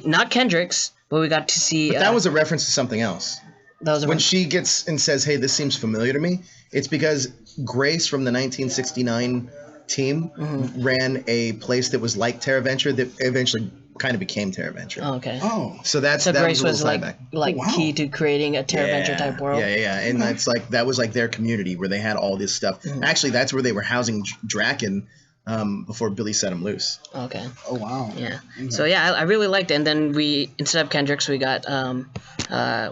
not Kendricks, but we got to see. But that was a reference to something else. When she gets and says, "Hey, this seems familiar to me," it's because Grace from the 1969 team ran a place that was like TerraVenture that eventually kind of became TerraVenture. Oh, okay. Oh, so Grace was key to creating a TerraVenture type world. Yeah, and that's that was like their community where they had all this stuff. Actually, that's where they were housing Draken before Billy set him loose. Okay. Oh wow. Yeah. Okay. So yeah, I really liked it. And then instead of Kendricks, we got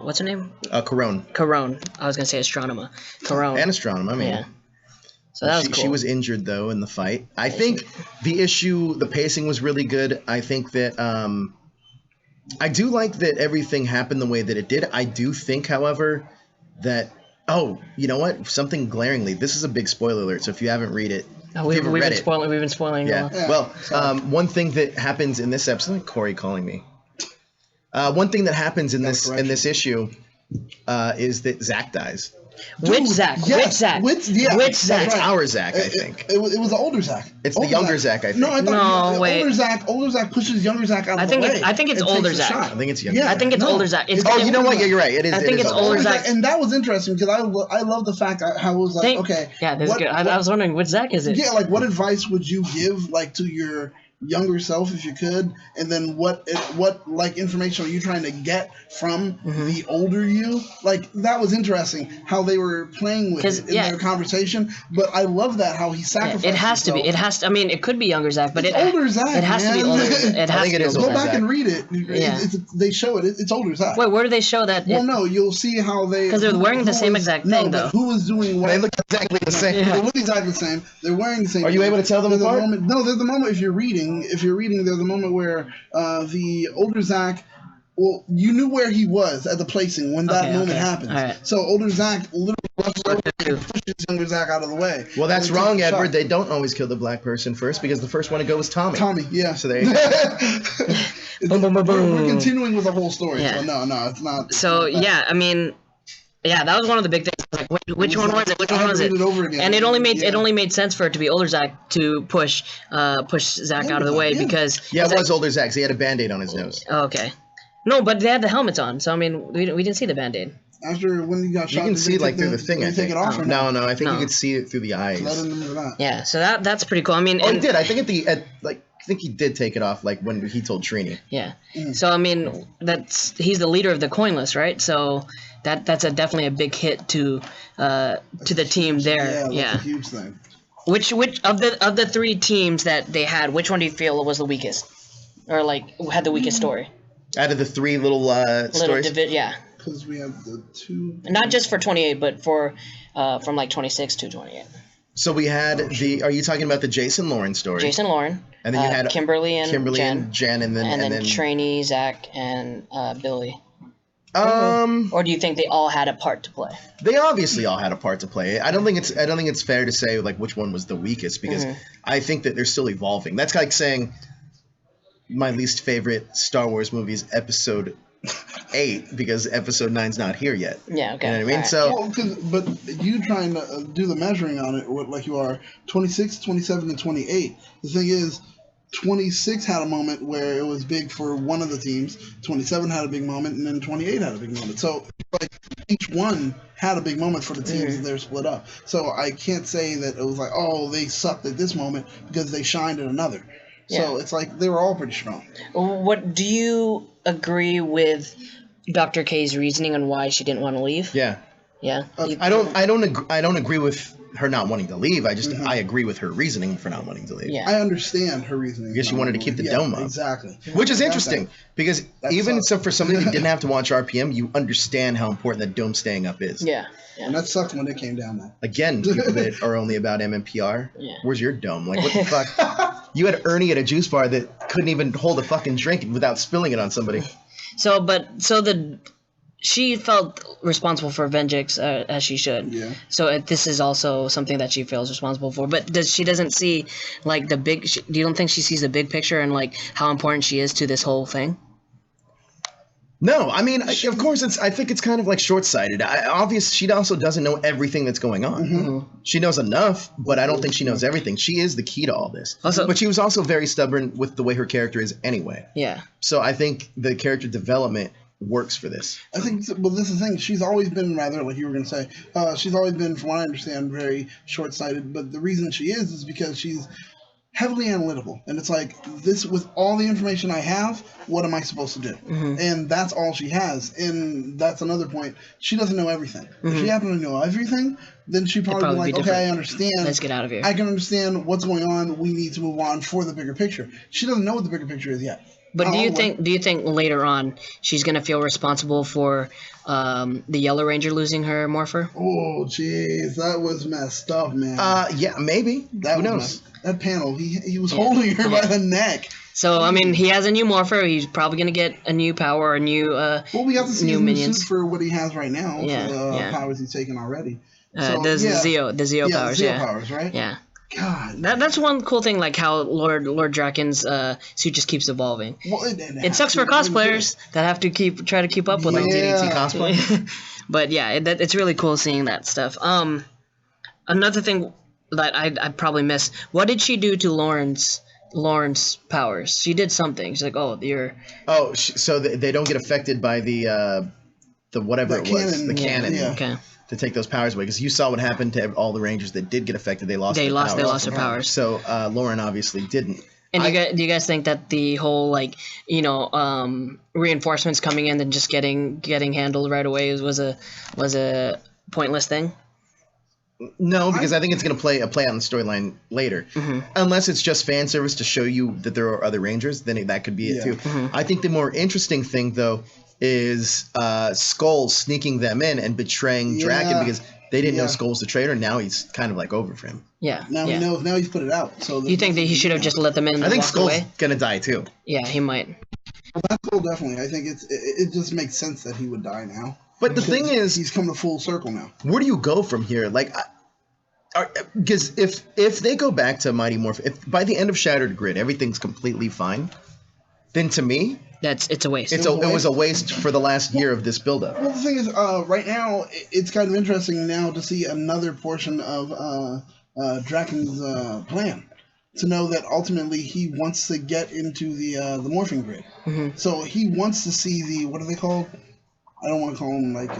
what's her name? Corone. Corone. I was gonna say Astronema. Corone. And Astronema. I mean. Yeah. So that was cool. She was injured though in the fight. I think the pacing was really good. I think that I do like that everything happened the way that it did. I do think, however, that you know what? Something glaringly. This is a big spoiler alert. So if you haven't read it, we've been spoiling. Yeah. Well, one thing that happens in this episode, Corey calling me. One thing that happens in this issue is that Zach dies. Which Zach? Which Zach? It's our Zach, I think. It was the older Zach. It's the younger Zach, I think. No, I thought older Zach pushes younger Zach out of the way. I think it's older Zach. I think it's younger. Yeah, I think it's older Zach. You know what? Yeah, you're right. It is. I think it's older Zach. And that was interesting because I love the fact how it was like, okay. Yeah, that's good. I was wondering which Zach is it? Yeah, like what advice would you give to your younger self if you could, and then what like information are you trying to get from the older you? Like that was interesting how they were playing with it in their conversation. But I love that how he sacrificed. It has to be. It has to. I mean, it could be younger Zach, but it's older Zach. It has to be older. It has to be. Go back and read it. They show it. It's older Zach. Wait, where do they show that? Well, no, you'll see how they. Because they're wearing the same exact thing, though. Who was doing what? They look exactly the same. They look exactly the same. They're wearing the same. Are you able to tell them apart? No, there's a moment if you're reading. There's a moment where the older Zach, well, you knew where he was at the placing when that moment happened. Right. So older Zach literally rushes over and pushes younger Zach out of the way. Well, that's wrong, Edward. They don't always kill the black person first because the first one to go was Tommy. Tommy, yeah. So there you go. We're continuing with the whole story. Yeah. So no, it's not. So yeah, I mean. Yeah, that was one of the big things. Like, which one was it? Which one was it? And it only made sense for it to be older Zach to push Zach out of the way because it was older Zach. He had a Band-Aid on his nose. Oh, okay. No, but they had the helmets on, so I mean, we didn't see the Band-Aid. After when he got shot, you can see through the thing. I think. Take it off or no, I think you could see it through the eyes. Yeah, so that's pretty cool. I mean, he did. I think I think he did take it off, like when he told Trini. Yeah. So I mean, he's the leader of the coinless, right? So that's definitely a big hit to the team there. Yeah, that's a huge thing. Which of the three teams that they had, which one do you feel was the weakest, or like had the weakest story? Out of the three little stories. Yeah. Because we have the two. Not just for 28, but for from like 26 to 28. So we had Are you talking about the Jason Lauren story? Jason Lauren. And then you had Kimberly and Jen, and then Trainee, Zach, and Billy. Or do you think they all had a part to play? They obviously all had a part to play. I don't think it's fair to say like which one was the weakest because I think that they're still evolving. That's like saying my least favorite Star Wars movie is Episode 8 because Episode 9's not here yet. Yeah, okay. You know what I mean? Right. So, but you trying to do the measuring on it like you are 26, 27, and 28. The thing is, 26 had a moment where it was big for one of the teams. 27 had a big moment, and then 28 had a big moment. So like each one had a big moment for the teams and they're split up. So I can't say that it was like, oh, they sucked at this moment because they shined at another. So it's like they were all pretty strong. What do you agree with Dr. K's reasoning on why she didn't want to leave? Yeah. Yeah. I don't agree with her not wanting to leave. I agree with her reasoning for not wanting to leave. Yeah. I understand her reasoning. Because she wanted to keep the dome up. Exactly. Which is interesting because even so for somebody who didn't have to watch RPM, you understand how important that dome staying up is. Yeah. And that sucked when it came down there. Again, people that are only about MMPR. Yeah. Where's your dome? Like, what the fuck? You had Ernie at a juice bar that couldn't even hold a fucking drink without spilling it on somebody. She felt responsible for Vengeance as she should. Yeah. So this is also something that she feels responsible for. But she doesn't see like the big. You don't think she sees the big picture and like how important she is to this whole thing? No, I mean, of course, I think it's kind of like short-sighted. She also doesn't know everything that's going on. Mm-hmm. She knows enough, but I don't think she knows everything. She is the key to all this. But she was also very stubborn with the way her character is anyway. Yeah. So I think the character development works for this. I think, well, this is the thing. She's always been rather, like you were going to say, she's always been, from what I understand, very short-sighted. But the reason she is because she's heavily analytical. And it's like, this, with all the information I have, what am I supposed to do? Mm-hmm. And that's all she has. And that's another point. She doesn't know everything. If she happened to know everything, then she'd probably be like, okay, I understand. Let's get out of here. I can understand what's going on. We need to move on for the bigger picture. She doesn't know what the bigger picture is yet. But do you think later on she's gonna feel responsible for the Yellow Ranger losing her morpher? Oh, jeez, that was messed up, man. Yeah, maybe. Who knows? That panel, he was holding her by the neck. So I mean, he has a new morpher. He's probably gonna get a new power, or a new well, we got to see new his minions new suit for what he has right now. Yeah, for the yeah. powers he's taken already. the Zeo powers. The Zeo powers, right? Yeah. God, that's one cool thing, like how Lord Draken's suit just keeps evolving. Well, it sucks for cosplayers that have to try to keep up with like it. DDT cosplay. But yeah, it's really cool seeing that stuff. Another thing that I probably missed. What did she do to Lauren's powers? She did something. She's like, oh, you're. Oh, so they don't get affected by the whatever it was, the cannon. Yeah. Okay. To take those powers away, because you saw what happened to all the Rangers that did get affected. They lost their powers. So Lauren obviously didn't. And do you guys think that the whole reinforcements coming in and just getting handled right away was a pointless thing? No, because I think it's going to play out in the storyline later. Mm-hmm. Unless it's just fan service to show you that there are other Rangers, then that could be it too. Mm-hmm. I think the more interesting thing though is Skull sneaking them in and betraying Draken, because they didn't know Skull's the traitor. Now he's kind of like over for him. Yeah. Now he knows. Now he's put it out. So you think that he should have just let them in? And I think walked Skull's away? gonna die too. Yeah, he might. Well, that's cool, definitely. I think it just makes sense that he would die now. But the thing is, he's come to full circle now. Where do you go from here? Like, because if they go back to Mighty Morphin, if by the end of Shattered Grid everything's completely fine, then to me, it's a waste. It was a waste for the last year of this buildup. Well, the thing is, right now it's kind of interesting now to see another portion of Draken's plan. To know that ultimately he wants to get into the morphing grid. Mm-hmm. So he wants to see the, what are they called? I don't want to call them like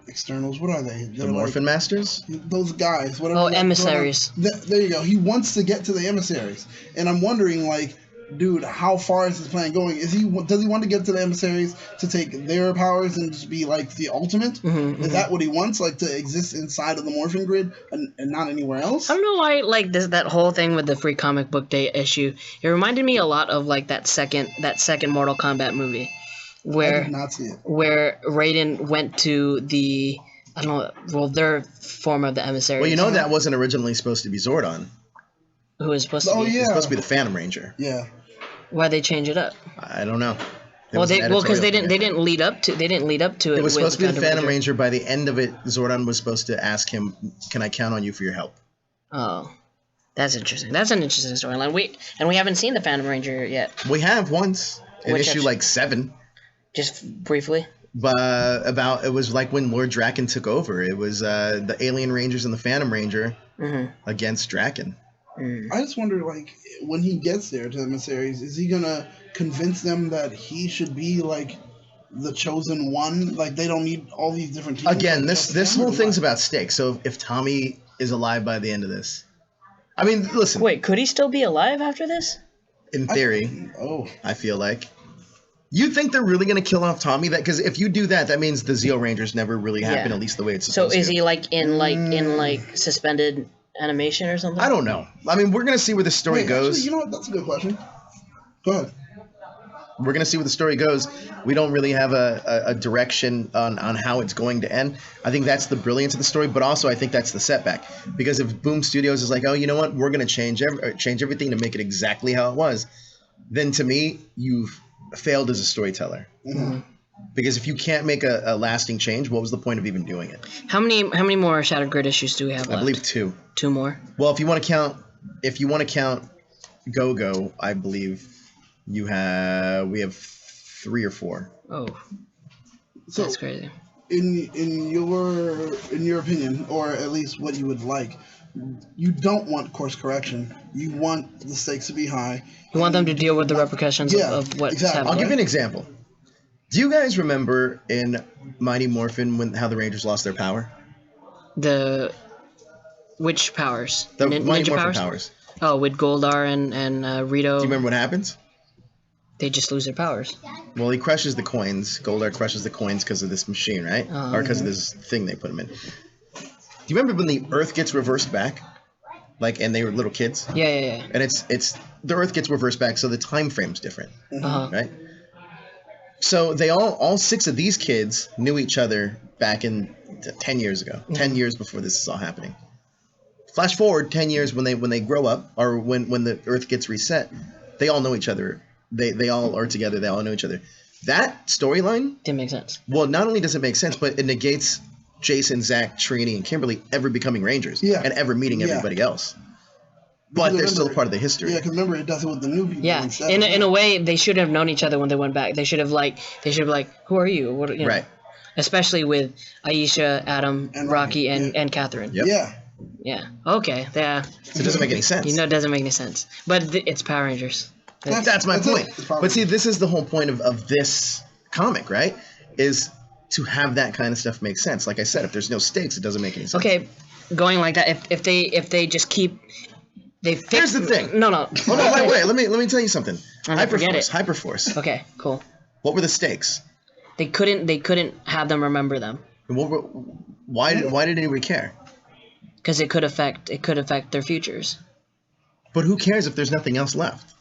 externals. What are they? The Morphin Masters? Those guys. Whatever. Oh, emissaries. There you go. He wants to get to the emissaries, and I'm wondering, like, dude, how far is his plan going? Does he want to get to the emissaries to take their powers and just be like the ultimate? Mm-hmm, is that what he wants? Like to exist inside of the morphing grid and not anywhere else? I don't know why, like that whole thing with the Free Comic Book Day issue. It reminded me a lot of like that second Mortal Kombat movie, where I did not see it. Where Raiden went to the their form of the emissaries. Well, you know that wasn't originally supposed to be Zordon. Who was supposed to be? It was supposed to be the Phantom Ranger. Yeah. Why they change it up? I don't know. Because they didn't lead up to it. It was supposed to be the Phantom Ranger. By the end of it, Zordon was supposed to ask him, "Can I count on you for your help?" Oh, that's interesting. That's an interesting storyline. We haven't seen the Phantom Ranger yet. We have once in issue like 7. Just briefly. But it was like when Lord Draken took over. It was the Alien Rangers and the Phantom Ranger against Draken. I just wonder, like, when he gets there to the emissaries, is he gonna convince them that he should be like the chosen one? Like they don't need all these different teams. Again, this whole thing's about stakes. So if Tommy is alive by the end of this, I mean, listen. Wait, could he still be alive after this? In theory, I feel like. You think they're really going to kill off Tommy? That because if you do that, that means the Zeal Rangers never really happen, Yeah. at least the way it's So supposed to. is he in suspended animation or something? I don't know. I mean, we're going to see where the story goes. Actually, you know what? That's a good question. Go ahead. We're going to see where the story goes. We don't really have a direction on how it's going to end. I think that's the brilliance of the story, but also I think that's the setback. Because if Boom Studios is like, oh, you know what? We're going to change everything to make it exactly how it was, then to me, you've failed as a storyteller. Mm-hmm. Because if you can't make a lasting change, what was the point of even doing it? How many more Shattered Grid issues do we have left? I believe 2. 2 more? Well, if you want to count Go-Go, I believe we have 3 or 4. Oh. So, that's crazy. In your opinion, or at least what you would like, you don't want course correction. You want the stakes to be high. You want them to deal with the repercussions of what's happening. I'll give you an example. Do you guys remember in Mighty Morphin how the Rangers lost their power? Which powers? The ninja Mighty Morphin powers. Oh, with Goldar and Rito. Do you remember what happens? They just lose their powers. Well, he crushes the coins. Goldar crushes the coins because of this machine, right? Or because of this thing they put him in. Do you remember when the Earth gets reversed back? And they were little kids? Yeah. And it's the Earth gets reversed back, so the time frame's different, right? So they all 6 of these kids knew each other back in 10 years ago, 10 years before this is all happening. Flash forward 10 years when they grow up, or when the Earth gets reset, they all know each other. They all are together. They all know each other. That storyline didn't make sense. Well, not only does it make sense, but it negates Jason, Zach, Trini, and Kimberly ever becoming Rangers and ever meeting everybody else. But they're still part of the history. Yeah, because remember, it does it with the new people. Yeah, in a way, they should have known each other when they went back. They should have who are you? What, you know? Right. Especially with Aisha, Adam, Rocky, and Catherine. Yep. Yeah. Okay. Yeah. So it doesn't make any sense. It doesn't make any sense. But it's Power Rangers. That's my point. But see, this is the whole point of this comic, right? Is to have that kind of stuff make sense. Like I said, if there's no stakes, it doesn't make any sense. Okay, going like that. If they just keep. Here's the thing. No. Oh, no, wait. Let me tell you something. Hyperforce. Okay, cool. What were the stakes? They couldn't have them remember them. Why did anybody care? Because it could affect their futures. But who cares if there's nothing else left?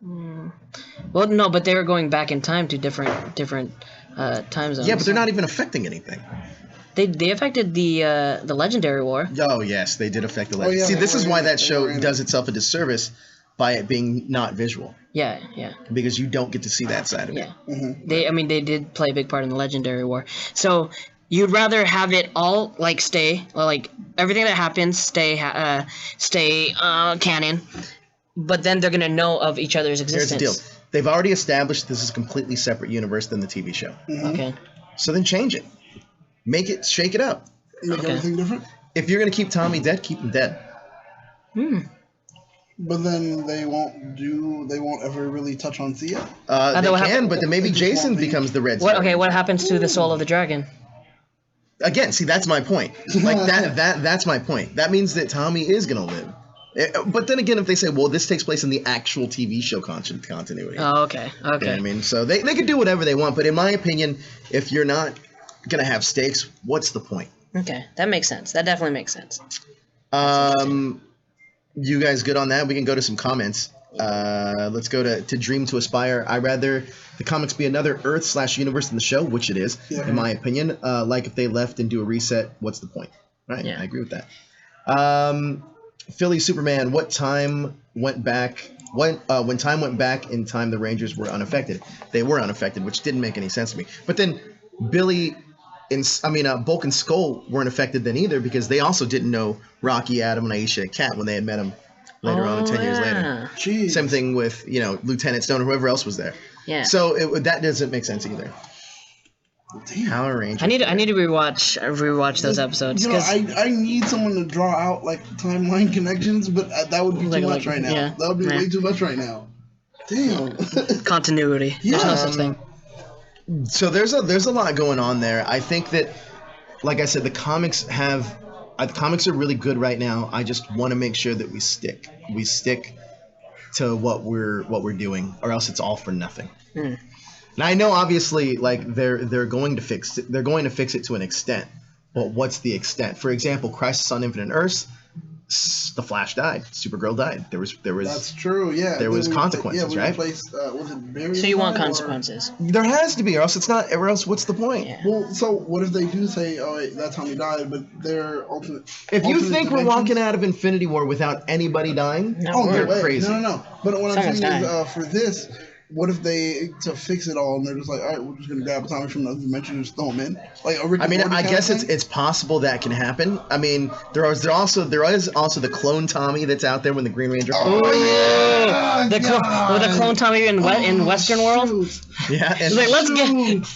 Well, no, but they were going back in time to different time zones. Yeah, but they're not even affecting anything. They affected the Legendary War. Oh yes, they did affect the Legendary. See, this is why that show does itself a disservice by it being not visual. Yeah. Because you don't get to see that side of it. Mm-hmm. They did play a big part in the Legendary War. So you'd rather have it all stay, everything that happens stay canon, but then they're gonna know of each other's existence. Here's the deal: they've already established this is a completely separate universe than the TV show. Mm-hmm. Okay. So then change it. Shake it up. Make everything different? If you're going to keep Tommy dead, keep him dead. But then they won't ever really touch on Thea? They can, but then maybe Jason becomes the Red What? Okay, what happens to the soul of the dragon? Again, see, that's my point. That's my point. That means that Tommy is going to live. But then again, if they say, well, this takes place in the actual TV show continuity. Oh, okay. You know what I mean? So they can do whatever they want, but in my opinion, if you're not gonna have stakes, what's the point? Okay, that makes sense. That definitely makes sense. You guys good on that? We can go to some comments. Let's go to Dream to Aspire. I rather the comics be another Earth/universe than the show, which it is, in my opinion. Like if they left and do a reset, what's the point? Right? Yeah. I agree with that. Philly Superman. What time went back? When time went back in time, the Rangers were unaffected. They were unaffected, which didn't make any sense to me. But then Bulk and Skull weren't affected then either because they also didn't know Rocky, Adam, and Aisha and Kat when they had met him later on, 10 years later. Jeez. Same thing with Lieutenant Stone or whoever else was there. Yeah. So that doesn't make sense either. Damn. Power Rangers. I need to rewatch those episodes. I need someone to draw out timeline connections, but that would be too much right now. Yeah. That would be way too much right now. Damn. Continuity. Yeah. There's no such thing. So there's a lot going on there. I think that, like I said, the comics have The comics are really good right now. I just want to make sure that we stick to what we're doing, or else it's all for nothing. And I know obviously like they're going to fix it to an extent, but what's the extent? For example, Crisis on Infinite Earths, the Flash died, Supergirl died. There was That's true. Yeah. there was consequences, right? Replaced, was it Barry So you want Allen, or- consequences? There has to be, or else it's not. Or else, what's the point? Yeah. Well, so what if they do say, "Oh, wait, that's how he died," but they're alternate? If you alternate think we're dimensions? walking out of Infinity War without anybody dying, Oh, you're no way. crazy. No. But what Someone's I'm saying dying. is, for this, what if they to fix it all and they're just like, all right, we're just gonna grab Tommy from another dimension and just throw him in, like a Rick I and mean, Morty I kind guess of it's thing? it's possible that can happen. I mean, there is also the clone Tommy that's out there when the Green Ranger. Oh, The clone Tommy in Western world. Yeah, and He's like, let's get.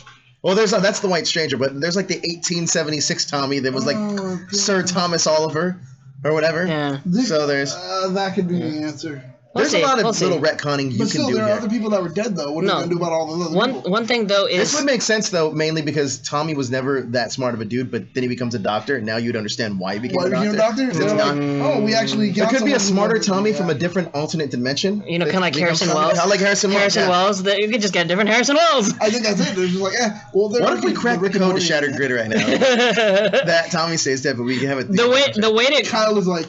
well, that's the White Stranger, but there's like the 1876 Tommy that was like Sir Thomas Oliver or whatever. Yeah. So there's that could be the answer. there's see, a lot of we'll see. little retconning you But can still, do there are here. other people that were dead though. What are No. they gonna do about all the other people? One thing though This is would make sense though, mainly because Tommy was never that smart of a dude, but then he becomes a doctor, and now you'd understand why he became Why a became a doctor. doctor? 'Cause They're it's like, not- oh, we actually There got could be a someone smarter who's Tommy yeah. from a different alternate dimension. kind of that like becomes Harrison Tommy. Wells. How like Harrison Wells. Harrison yeah. Wells. You could just get a different Harrison Wells. I think that's it. They're just like, well, they're What if we making crack the Rick and code to Morty Shattered in Grid right now? That Tommy stays dead, but we have it. The way it. that Kyle is like,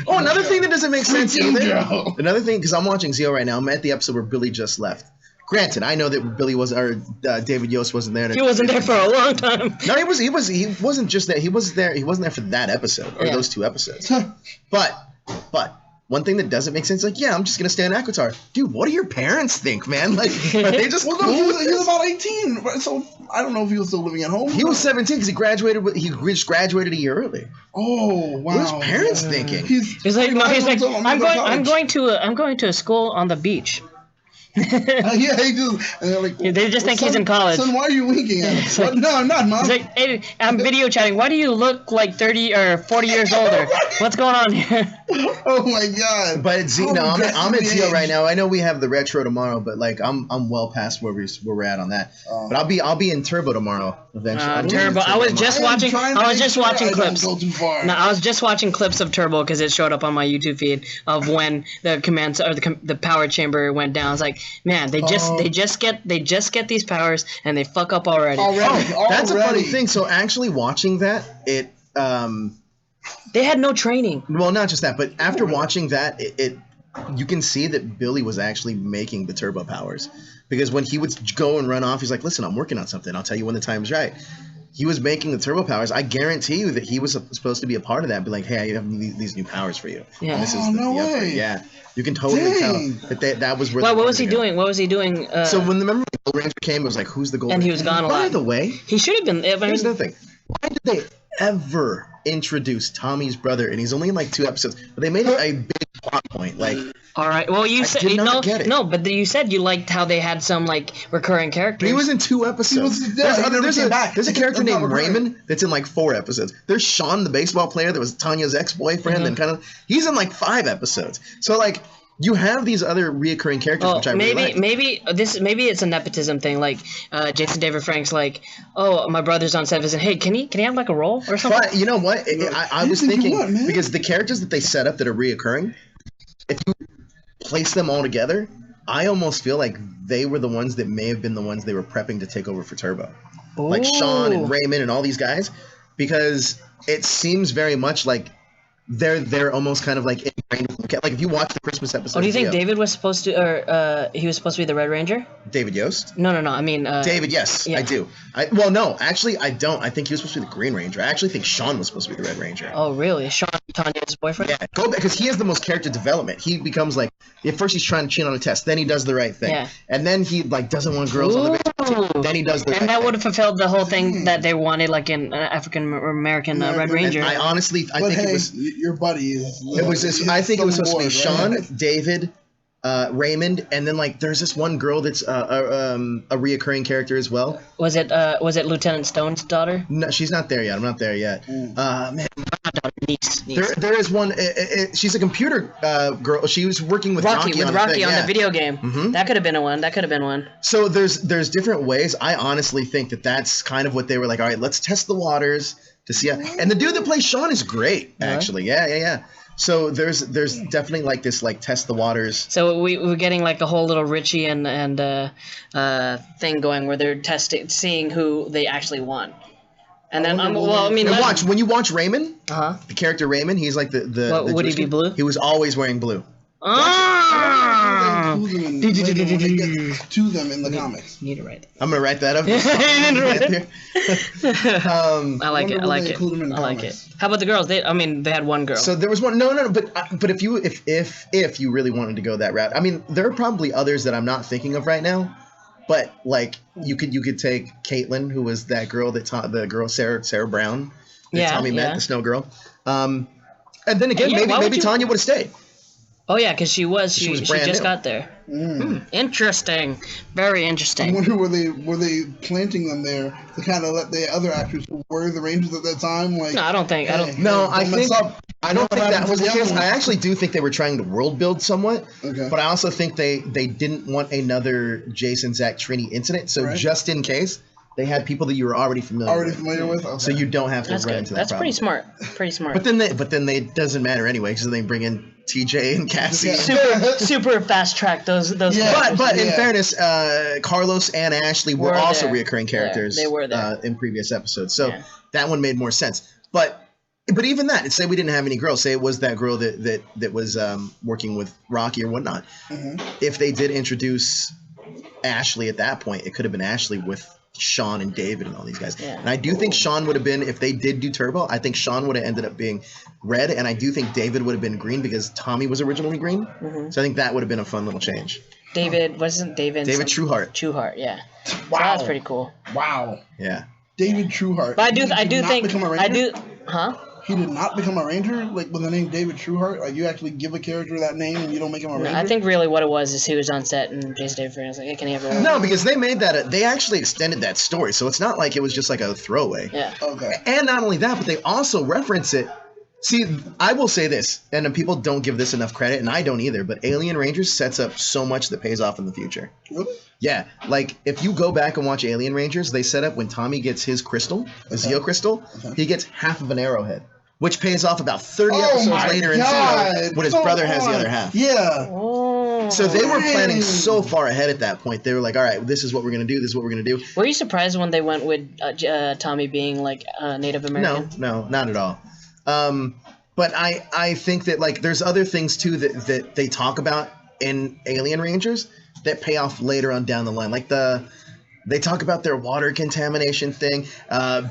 Oh, another thing that doesn't make sense Freaking either. Joe. Another thing, because I'm watching Zio right now. I'm at the episode where Billy just left. Granted, I know that Billy was or David Yost wasn't there. he wasn't there for a long time. No, he wasn't just there. He wasn't there for that episode or Yeah. those two episodes. But one thing that doesn't make sense, like, yeah, I'm just gonna stay on Aquitar. Dude, what do your parents think, man? Like, are they just well, cool no, he with was this? about 18, right? So I don't know if he was still living at home. He was 17 because he graduated. He just graduated a year early. Oh wow! What are his parents thinking? He's like, no, he's like, I'm going to a school on the beach. Yeah, he just. And they're like, They just think he's in college. Son, why are you winking at us? What? No, I'm not, Mom. He's like, hey, I'm video chatting. Why do you look like 30 or 40 years older? What's going on here? Oh my god! But How I'm at Zio aged. right now. I know we have the retro tomorrow, but like I'm well past where we're at on that. But I'll be in Turbo tomorrow eventually. Turbo. I was just watching. I was just watching clips. Go too far. No, I was just watching clips of Turbo because it showed up on my YouTube feed of when the command or the power chamber went down. I was like, man, they just get these powers and they fuck up already. That's a funny thing. So actually watching that, it They had no training. well, not just that, but after watching that, it you can see that Billy was actually making the turbo powers, because when he would go and run off, he's like, listen, I'm working on something. I'll tell you when the time's right. He was making the turbo powers. I guarantee you that he was supposed to be a part of that. Be like, hey, I have these new powers for you. Yeah. And this is no the upgrade. way. Yeah, you can totally Dang. tell that was where. Well, they what was he wanted to go. doing? What was he doing? So when the Gold Ranger came, it was like, who's the Gold And Ranger? he was gone a By lot. the way, He should have been. here's the thing. Why did they ever introduce Tommy's brother? And he's only in like 2 episodes, but they made it a big plot point. Like, All right. Well, you said did not get it. no, but you said you liked how they had some like recurring characters. he was in 2 episodes. He never came back. There's a character That's not named recurring. Raymond that's in like 4 episodes. There's Sean, the baseball player that was Tanya's ex-boyfriend, and kind of he's in like 5 episodes. So like, you have these other reoccurring characters, which I really like. maybe it's a nepotism thing. Like Jason David Frank's like, oh, my brother's on set visit. Hey, can he have like a role or something? But you know what? I was think you thinking, would, man. because the characters that they set up that are reoccurring, if you place them all together, I almost feel like they were the ones that may have been the ones they were prepping to take over for Turbo. Like Sean and Raymond and all these guys, because it seems very much like they're almost kind of like ingrained with them. Like if you watch the Christmas episode. Oh, do you of think Zio, David was supposed to, or he was supposed to be the Red Ranger? David Yost? No. I mean, David, yes, yeah. I do. Well, no, actually, I don't. I think he was supposed to be the Green Ranger. I actually think Sean was supposed to be the Red Ranger. Oh, really? Sean, Tanya's boyfriend? Yeah, go back, because he has the most character development. He becomes like, at first he's trying to cheat on a test, then he does the right thing, Yeah. and then he like doesn't want girls on the baseball team, then he does the right And that thing. would have fulfilled the whole thing that they wanted, like in African American Red Ranger. I honestly, I But think hey, it was. your buddy is. It was this. I think it was supposed to be Sean, Right? David, Raymond, and then like there's this one girl that's a reoccurring character as well. Was it Lieutenant Stone's daughter? No, she's not there yet. I'm not there yet. Man, Niece. there is one. She's a computer girl. She was working with Rocky on the thing, on yeah. the video game. Mhm. That could have been one. So there's different ways. I honestly think that that's kind of what they were like. All right, let's test the waters to see. And the dude that plays Sean is great, actually. Yeah. So there's definitely like this like test the waters. So we're getting like a whole little Richie and thing going where they're seeing who they actually want. And then watch when you watch Raymond, the character Raymond, he's like the would he be blue? He was always wearing blue. When they get to them in the comics. Need to write that. I'm gonna write that up. I like it. I like it. How about the girls? They had one girl. So there was one. No. But if you really wanted to go that route, I mean, there are probably others that I'm not thinking of right now. But like you could take Caitlin, who was that girl that the girl Sarah Brown that Tommy met, the Snow Girl. And then again, maybe Tanya would have stayed. Oh yeah, because she just got there. Interesting, very interesting. I wonder were they planting them there to kind of let the other actors who were the Rangers at that time like? No, I don't think. I don't think that was the case. I actually do think they were trying to world build somewhat. Okay. But I also think they didn't want another Jason, Zach, Trini incident. So just in case, they had people that you were already familiar with. Okay. So you don't have to run into that problem. That's pretty smart. But then they doesn't matter anyway because they bring in TJ and Cassie. Super fast track those. Yeah, but in fairness, Carlos and Ashley were also reoccurring characters. They were there in previous episodes, so that one made more sense. But even that, say we didn't have any girls. Say it was that girl that was working with Rocky or whatnot. Mm-hmm. If they did introduce Ashley at that point, it could have been Ashley with Sean and David and all these guys. Yeah. And I do think Sean would have been, if they did do Turbo, I think Sean would have ended up being red, and I do think David would have been green because Tommy was originally green. Mm-hmm. So I think that would have been a fun little change. David Trueheart. Trueheart, yeah. Wow. So that's pretty cool. Wow. Yeah. David Trueheart. But I do think He did not become a Ranger, like with the name David Trueheart. Like you actually give a character that name and you don't make him a Ranger. I think really what it was is he was on set and Jason David Frank was like, hey, can he have a No, because they made that. They actually extended that story, so it's not like it was just like a throwaway. Yeah. Okay. And not only that, but they also reference it. See, I will say this, and people don't give this enough credit, and I don't either, but Alien Rangers sets up so much that pays off in the future. Really? Yeah, like if you go back and watch Alien Rangers, they set up when Tommy gets his crystal, the Zeo crystal, he gets half of an arrowhead, which pays off about 30 episodes later in Zeo when his brother has the other half. Yeah. Oh. So they were planning so far ahead at that point. They were like, all right, this is what we're going to do. This is what we're going to do. Were you surprised when they went with Tommy being like Native American? No, not at all. But I think that like there's other things too that they talk about in Alien Rangers that pay off later on down the line. Like they talk about their water contamination thing.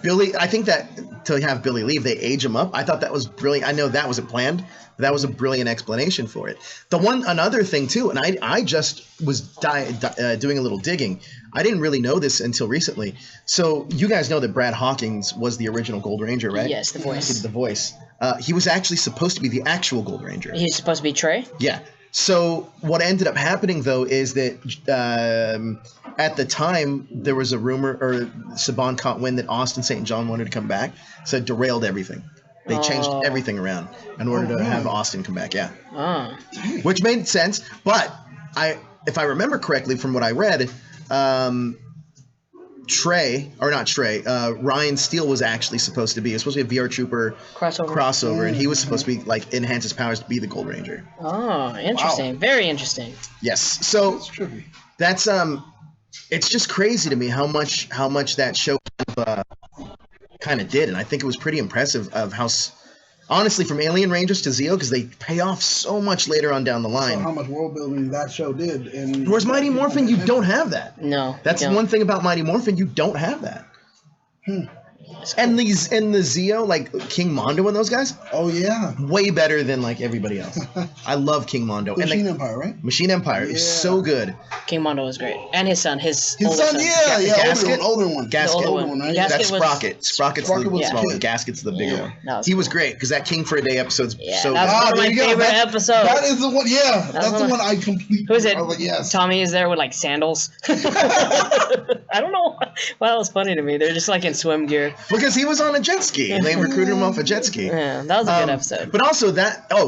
Billy, I think that to have Billy leave, they age him up. I thought that was brilliant. I know that wasn't planned, but that was a brilliant explanation for it. Another thing too, and I just was doing a little digging. I didn't really know this until recently. So you guys know that Brad Hawkins was the original Gold Ranger, right? Yes, the voice. The voice. He was actually supposed to be the actual Gold Ranger. He's supposed to be Trey? Yeah. So what ended up happening, though, is that at the time, there was a rumor, or Saban caught wind that Austin St. John wanted to come back, so it derailed everything. They changed everything around in order to have Austin come back, yeah. Oh. Which made sense, but if I remember correctly from what I read, Ryan Steele was actually supposed to be a VR Trooper crossover, and he was supposed to be like enhance his powers to be the Gold Ranger. Oh, interesting. Wow. Very interesting. Yes. So that's it's just crazy to me how much that show kind of did, and I think it was pretty impressive of how honestly from Alien Rangers to Zeo, because they pay off so much later on down the line. So how much world building that show did. Whereas Mighty Morphin, you don't have that. No. That's one thing about Mighty Morphin, you don't have that. And the Zeo, like King Mondo and those guys. Oh yeah. Way better than like everybody else. I love King Mondo. Machine Empire, right? Machine Empire is so good. King Mondo was great, and his son, his older son. Gasket, older one. Gasket, the older one, right? That's Sprocket. Sprocket's the small one. Gasket's the bigger one. He was great because that King for a Day episode's so that's one of my favorite episodes. That is the one. Yeah, that's the one I completely. Who is it? Like, yes. Tommy is there with like sandals. I don't know. Well, it was funny to me. They're just like in swim gear because he was on a jet ski and they recruited him off a jet ski. Yeah, that was a good episode. But also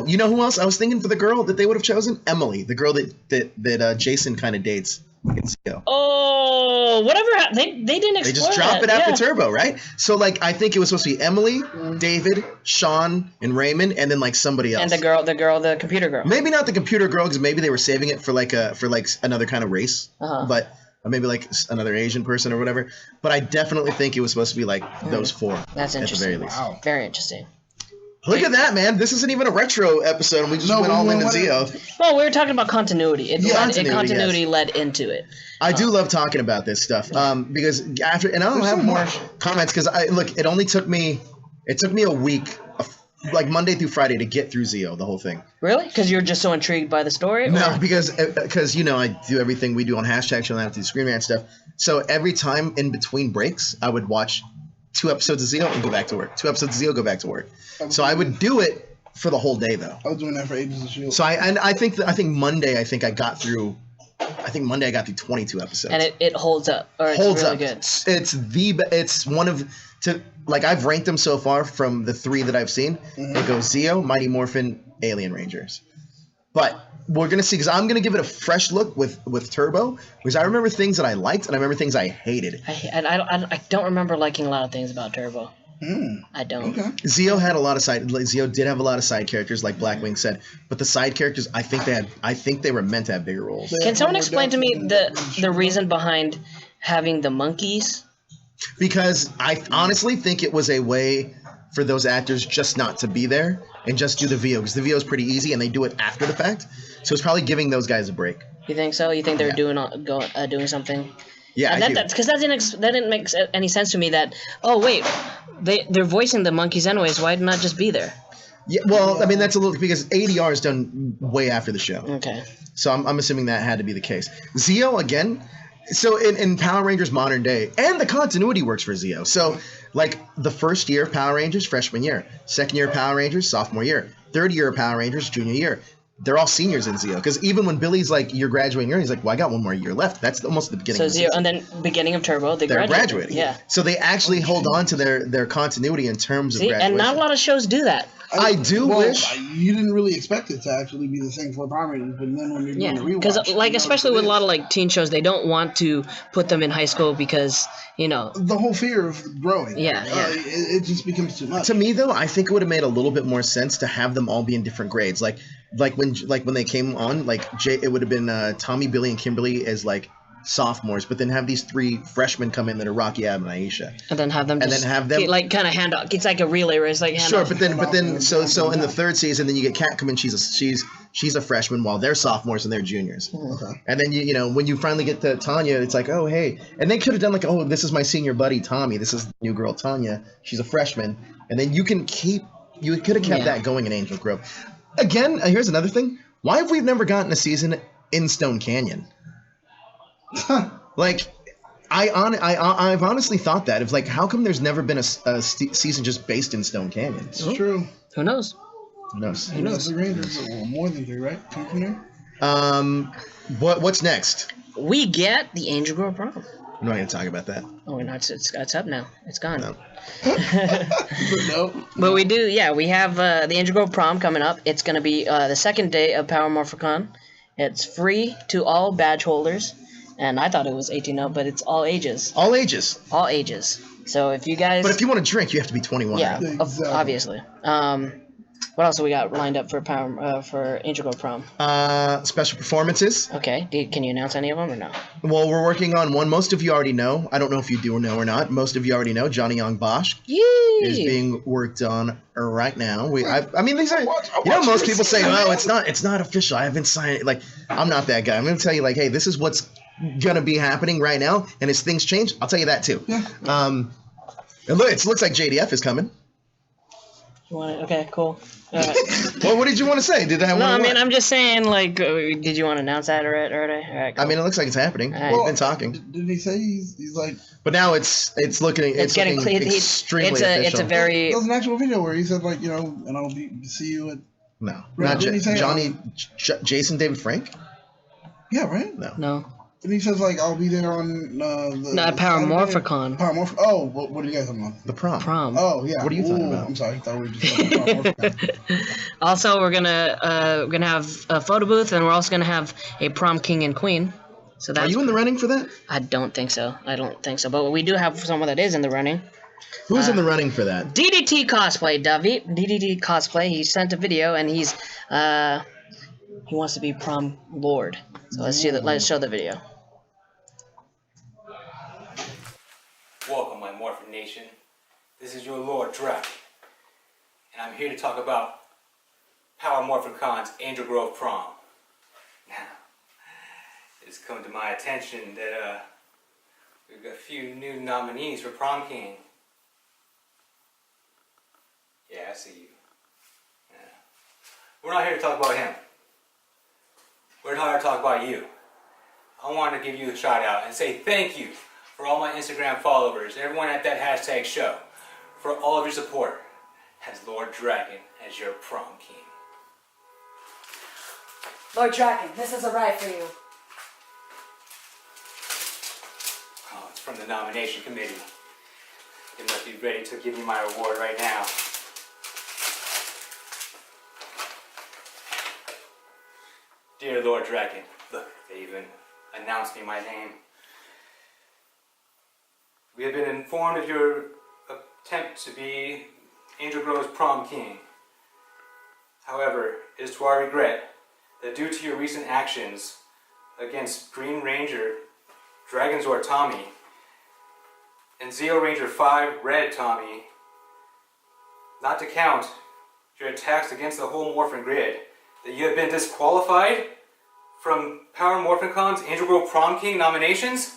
you know who else I was thinking for the girl that they would have chosen? Emily, the girl that Jason kind of dates. It's Zio. Oh, whatever. They didn't explore They just drop it after yeah. Turbo, right? So like I think it was supposed to be Emily, David, Sean, and Raymond, and then like somebody else. And the computer girl. Maybe not the computer girl, because maybe they were saving it for like another kind of race, but or maybe like another Asian person or whatever. But I definitely think it was supposed to be like those four. That's interesting. At the very least. Wow. Very interesting. Look at that, man! This isn't even a retro episode, and we just went all into Zio. Well, we were talking about continuity. Continuity Led into it. I do love talking about this stuff because after, and I'll have more comments because it only took me a week, like Monday through Friday, to get through Zio, the whole thing. Really? Because you're just so intrigued by the story? No, because I do everything we do on hashtag show, and I have to do Screen Rant stuff. So every time in between breaks, I would watch 2 episodes of Zio and go back to work. 2 episodes of Zio, go back to work. So I would do it for the whole day, though. I was doing that for Agents of S.H.I.E.L.D. So I think Monday I got through 22 episodes. And it holds up. Or it's holds really up. good. It's one of I've ranked them so far from the 3 that I've seen. It goes Zio, Mighty Morphin, Alien Rangers. But we're gonna see, because I'm gonna give it a fresh look with Turbo, because I remember things that I liked and I remember things I hated. I don't remember liking a lot of things about Turbo. I don't. Okay. Zio did have a lot of side characters, like Blackwing said, but the side characters, I think they were meant to have bigger roles. Can someone explain to me the reason behind having the monkeys? Because I honestly think it was a way for those actors just not to be there and just do the VO, because the VO is pretty easy and they do it after the fact. So it's probably giving those guys a break. You think so? You think they're doing something? Yeah, and that didn't make any sense to me. That they're voicing the monkeys anyways. Why not just be there? Yeah, well, I mean that's a little, because ADR is done way after the show. Okay. So I'm assuming that had to be the case. Zio again. So in Power Rangers modern day, and the continuity works for Zio. So like the first year of Power Rangers, freshman year. Second year of Power Rangers, sophomore year. Third year of Power Rangers, junior year. They're all seniors in Zio, because even when Billy's like, "You're graduating year," he's like, "Well, I got one more year left." That's almost the beginning. So of the Zio, season. and then beginning of Turbo, they're graduating. Yeah. So they actually hold on to their continuity in terms of graduation. And not a lot of shows do that. I do wish you didn't really expect it to actually be the same for Power Rangers, but then when you're doing the rewatch, because especially with a lot of like teen shows, they don't want to put them in high school because the whole fear of growing. Yeah, it just becomes too much. To me, though, I think it would have made a little bit more sense to have them all be in different grades. Like when they came on, it would have been Tommy, Billy, and Kimberly as like sophomores, but then have these 3 freshmen come in that are Rocky, Adam, and Aisha, and then have them like kind of hand off. It's like a relay race, like hand sure. off. But then so in the 3rd season, then you get Kat come in. She's a freshman while they're sophomores and they're juniors. Okay. And then you know when you finally get to Tanya, it's like, oh hey, and they could have done like, oh, this is my senior buddy Tommy, this is the new girl Tanya, she's a freshman, and then you could have kept that going in Angel Grove. Again, here's another thing. Why have we never gotten a season in Stone Canyon? Like, I've honestly thought that. It's like, how come there's never been a season just based in Stone Canyon? It's true. Who knows? Who knows? The Rangers, more than 3, right? Come from there. What's next? We get the Angel Grove prom. I'm not going to talk about that. Oh, we're not. It's up now. It's gone. No. No. But we do. Yeah, we have the Angel Grove prom coming up. It's going to be the 2nd day of Power Morphicon. It's free to all badge holders. And I thought it was 18 up, but it's all ages. All ages. All ages. So if you guys... But if you want to drink, you have to be 21. Yeah, right? Exactly. obviously. What else have we got lined up for Angel Grove prom? Special performances. Okay. Can you announce any of them or no? Well, we're working on one. Most of you already know. I don't know if you do know or not. Most of you already know. Johnny Young Bosch is being worked on right now. I mean, these are. Most people say, "Oh, it's not official. I haven't signed it." Like, I'm not that guy. I'm going to tell you, like, hey, this is what's gonna be happening right now, and as things change, I'll tell you that too. Yeah. And look, it looks like JDF is coming. Okay, cool. Well, what did you want to say? Did I? No, I mean, I'm just saying. Like, did you want to announce that already? All right, cool. I mean, it looks like it's happening. Right. We've been talking. Didn't he say he's like? But now it's looking getting clear. Extremely official. It's a very. There was an actual video where he said like, and I'll see you at. No, Right, not didn't he say, Johnny. Jason David Frank. Yeah, right. No. And he says like, I'll be there on the Power Morphicon. Power Morphicon. Oh, what are you guys talking about? The prom. Oh yeah. What are you talking about? I'm sorry, I thought we were just talking about Power Morphicon. Also, we're gonna have a photo booth, and we're also gonna have a prom king and queen. So that's, Are you in the running for that? I don't think so. But we do have someone that is in the running. Who's in the running for that? DDT cosplay, David. DDT cosplay. He sent a video and he wants to be prom lord. So let's show the video. Welcome, my Morphin Nation. This is your Lord Drac, and I'm here to talk about Power Morphicon's Angel Grove Prom. Now, it's come to my attention that we've got a few new nominees for Prom King. Yeah, I see you. Yeah. We're not here to talk about him. We're here to talk about you. I wanted to give you a shout out and say thank you for all my Instagram followers, everyone at that hashtag show, for all of your support as Lord Dragon as your Prom King. Lord Dragon, this is a ride for you. Oh, it's from the nomination committee. They must be ready to give me my award right now. Dear Lord Dragon, look, they even announced me my name. We have been informed of your attempt to be Angel Grove's Prom King. However, it is to our regret that due to your recent actions against Green Ranger Dragonzord Tommy and Zeo Ranger 5 Red Tommy, not to count your attacks against the whole Morphin Grid, that you have been disqualified from Power Morphicon's Angel Grove Prom King nominations.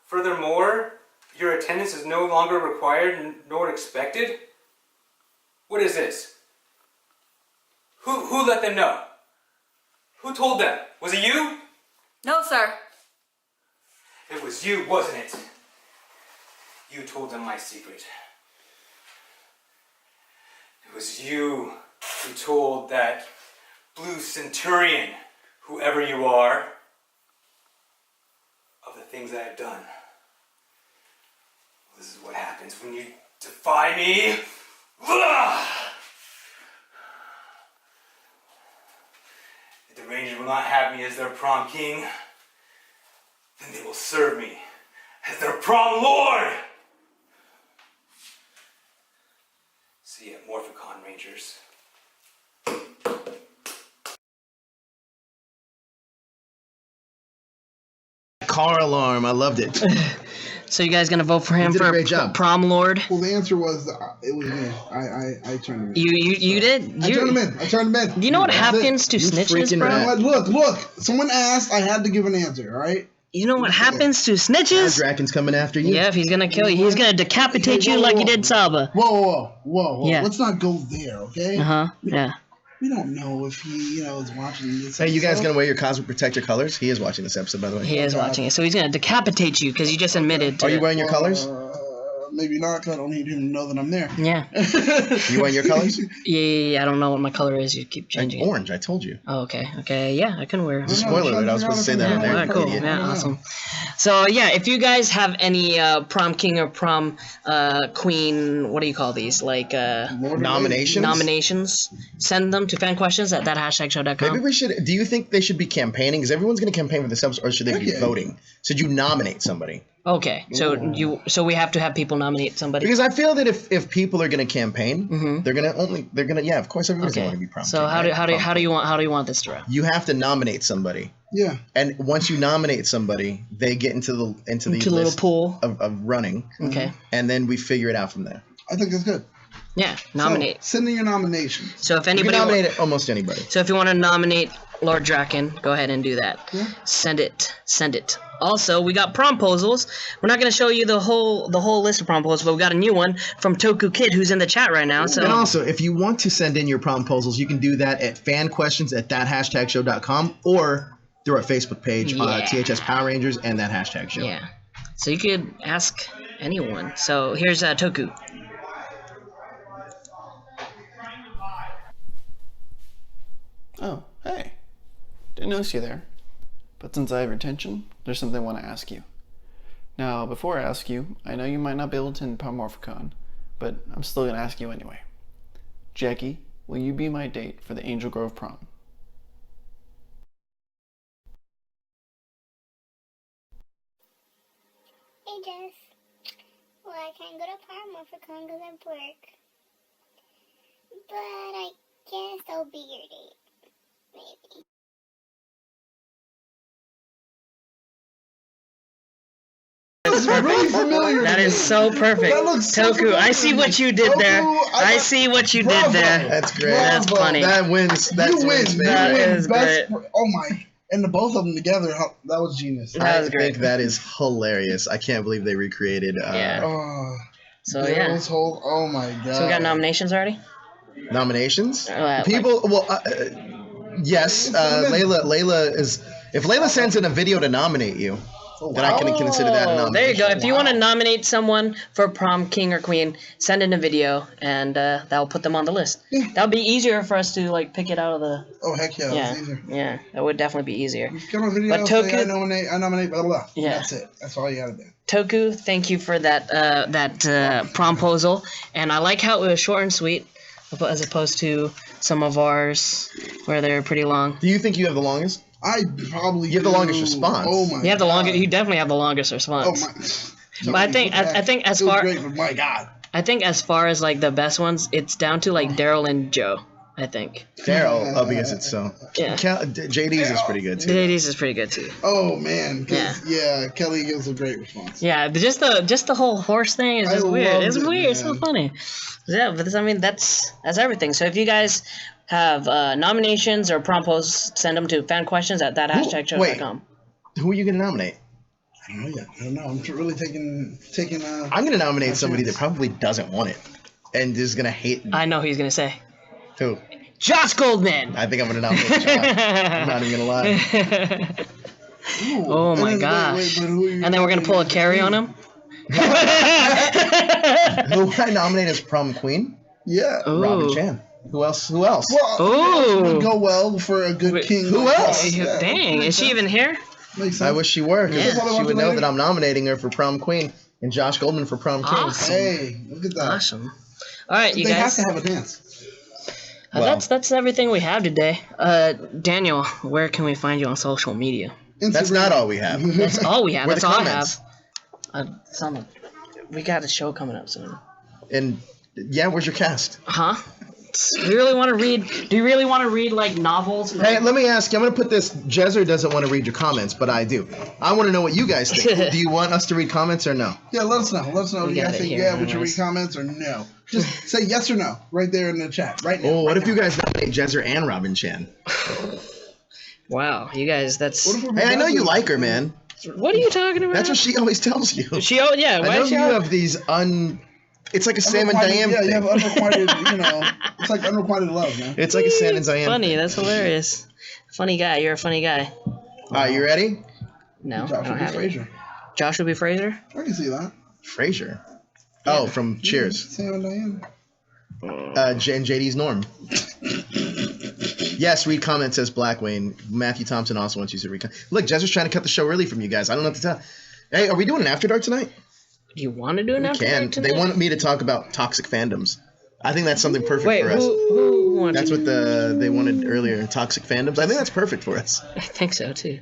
Furthermore, your attendance is no longer required nor expected. What is this? Who let them know? Who told them? Was it you? No, sir. It was you, wasn't it? You told them my secret. It was you who told that Blue Centurion, whoever you are, of the things I have done. This is what happens when you defy me. If the Rangers will not have me as their Prom King, then they will serve me as their Prom Lord. See you at Morphicon, Rangers. Car alarm. I loved it. So you guys gonna vote for him for prom lord? Well, the answer was it was me. I turned him in. You did? I turned him in. You know what happens to snitches, bro? Look. Someone asked. I had to give an answer. All right. You know what happens to snitches? Draken's coming after you. Yeah, if he's gonna kill you, he's gonna decapitate you like he did Saba. Whoa. Yeah. Let's not go there, okay? Yeah. We don't know if he, is watching this. Hey, you guys gonna wear your cosmic protector colors? He is watching this episode, by the way. He is watching it, so he's gonna decapitate you because you just admitted to Are you wearing your colors? Maybe not, because I don't need him to know that I'm there. Yeah. You wearing your colors? Yeah, I don't know what my color is. You keep changing it. Orange, I told you. Oh, okay. Yeah, I can wear. Spoiler alert, I was supposed to say that on there. Alright, cool. Idiot. Yeah, awesome. So, yeah, if you guys have any prom king or prom queen, what do you call these? Like, nominations? Nominations. Send them to fanquestions at thathashtagshow.com. Maybe we should. Do you think they should be campaigning? Because everyone's going to campaign for this episode, or should they be voting? Should you nominate somebody? Okay, so we have to have people nominate somebody. Because I feel that if people are going to campaign, they're going to of course everybody's going to want to be prom. So how do you want this to run? You have to nominate somebody. Yeah. And once you nominate somebody, they get into the little list pool of running. Okay. And then we figure it out from there. I think that's good. Yeah, nominate. So, send in your nomination. So if anybody you can nominate almost anybody. So if you want to nominate Lord Draken, go ahead and do that. Yeah. Send it. Also, we got promposals. We're not going to show you the whole list of promposals, but we got a new one from Toku Kid, who's in the chat right now. So and also, if you want to send in your promposals, you can do that at fanquestions@thathashtagshow.com or through our Facebook page, THS Power Rangers and That Hashtag Show. Yeah. So you could ask anyone. So here's Toku. Oh, hey. Didn't notice you there. But since I have your attention, there's something I want to ask you. Now, before I ask you, I know you might not be able to attend Morphicon, but I'm still going to ask you anyway. Jackie, will you be my date for the Angel Grove prom? Well, I can't go to Paramorphicon because I work. But I guess I'll be your date. Maybe. That's really familiar. That is so perfect. That looks so Toku, I see what you did there. I see what you did there. That's great. That's funny. That wins. That You win. wins, You That baby. win. is Best. great. Oh my! And the both of them together, that was genius. That was I great. think that is hilarious. I can't believe they recreated Oh, So yeah. Daryl's whole. Oh my god. So we got nominations already? nominations. Like- People, well, yes. Layla is. If Layla sends in a video to nominate you, then I can consider that a Oh, nomination. there you go. If you want to nominate someone for prom king or queen, send in a video, and that'll put them on the list. That'll be easier for us to like pick it out of the. Oh heck yeah, Yeah, that's easier. yeah, that would definitely be easier. Come on, video. But Say, Toku, I nominate, blah blah blah. Yeah. That's it. That's all you gotta do. Toku, thank you for that promposal, and I like how it was short and sweet, as opposed to some of ours where they're pretty long. Do you think you have the longest? I probably. You have the longest response. Oh my. You have the longest. You definitely have the longest response. Oh my. But I think as It was far great, but my god. I think as far as like the best ones, it's down to like Daryl and Joe. I think. Daryl, because it's so. Yeah. JD's is pretty good too. JD's is pretty good too. Oh man. Yeah. Kelly gives a great response. Yeah, but just the whole horse thing is just weird. It's weird. It's so man. funny. Yeah, but I mean that's everything. So if you guys have nominations or prompos, send them to fanquestions@thathashtagshow.com. Who are you gonna nominate? I don't know yet. I don't know. I'm really taking. I'm gonna nominate somebody that probably doesn't want it, and is gonna hate me. I know who he's gonna say. Who? Josh Goldman. I think I'm gonna nominate Josh. I'm not even gonna lie. Oh my gosh! And then we're gonna pull a carry on him. Who would I nominate as prom queen? Yeah. Robin Chan. Who else? Who else? Well, would go well for a good king. Who else? Dang, is she even here? I wish she were, because Yeah. she would know that I'm nominating her for prom queen and Josh Goldman for prom king. Awesome. Hey, look at that. Awesome. All right, you they guys. have to have a dance. That's everything we have today. Daniel, where can we find you on social media? That's not all we have. That's all we have. Where That's the all comments? I have. We got a show coming up soon. And yeah, where's your cast? Huh? Do you really want to read? Do you really want to read like novels? Hey, let me ask you. I'm going to put this. Jezzer doesn't want to read your comments, but I do. I want to know what you guys think. Do you want us to read comments or no? Yeah, let us know. Let us know. We Do you got guys it think here, would you read anyways. comments or no? Just say yes or no right there in the chat right now. Oh, what right if you guys nominate Jezzer and Robin Chan? Wow, you guys, that's. Hey, I know you like her, man. What are you talking about? That's what she always tells you. Yeah. I Why know she you have these It's like a Sam and Diane Yeah, thing. you have unrequited, it's like unrequited love, man. It's like a Sam and Diane Funny, thing. that's hilarious. Funny guy, you're a funny guy. All right, you ready? No, Josh I don't would be have it. Frazier. Josh will be Fraser. I can see that. Frazier. Oh, from Cheers. Sam and Diane. And JD's Norm. Yes, read comments, says Black Wayne. Matthew Thompson also wants you to read comments. Look, Jezzer's trying to cut the show early from you guys. I don't know what to tell. Hey, are we doing an After Dark tonight? Do you want to do an We after can. dark tonight? They wanted me to talk about toxic fandoms. I think that's something perfect Wait, for us. who wanted That's what they wanted earlier, toxic fandoms. I think that's perfect for us. I think so too.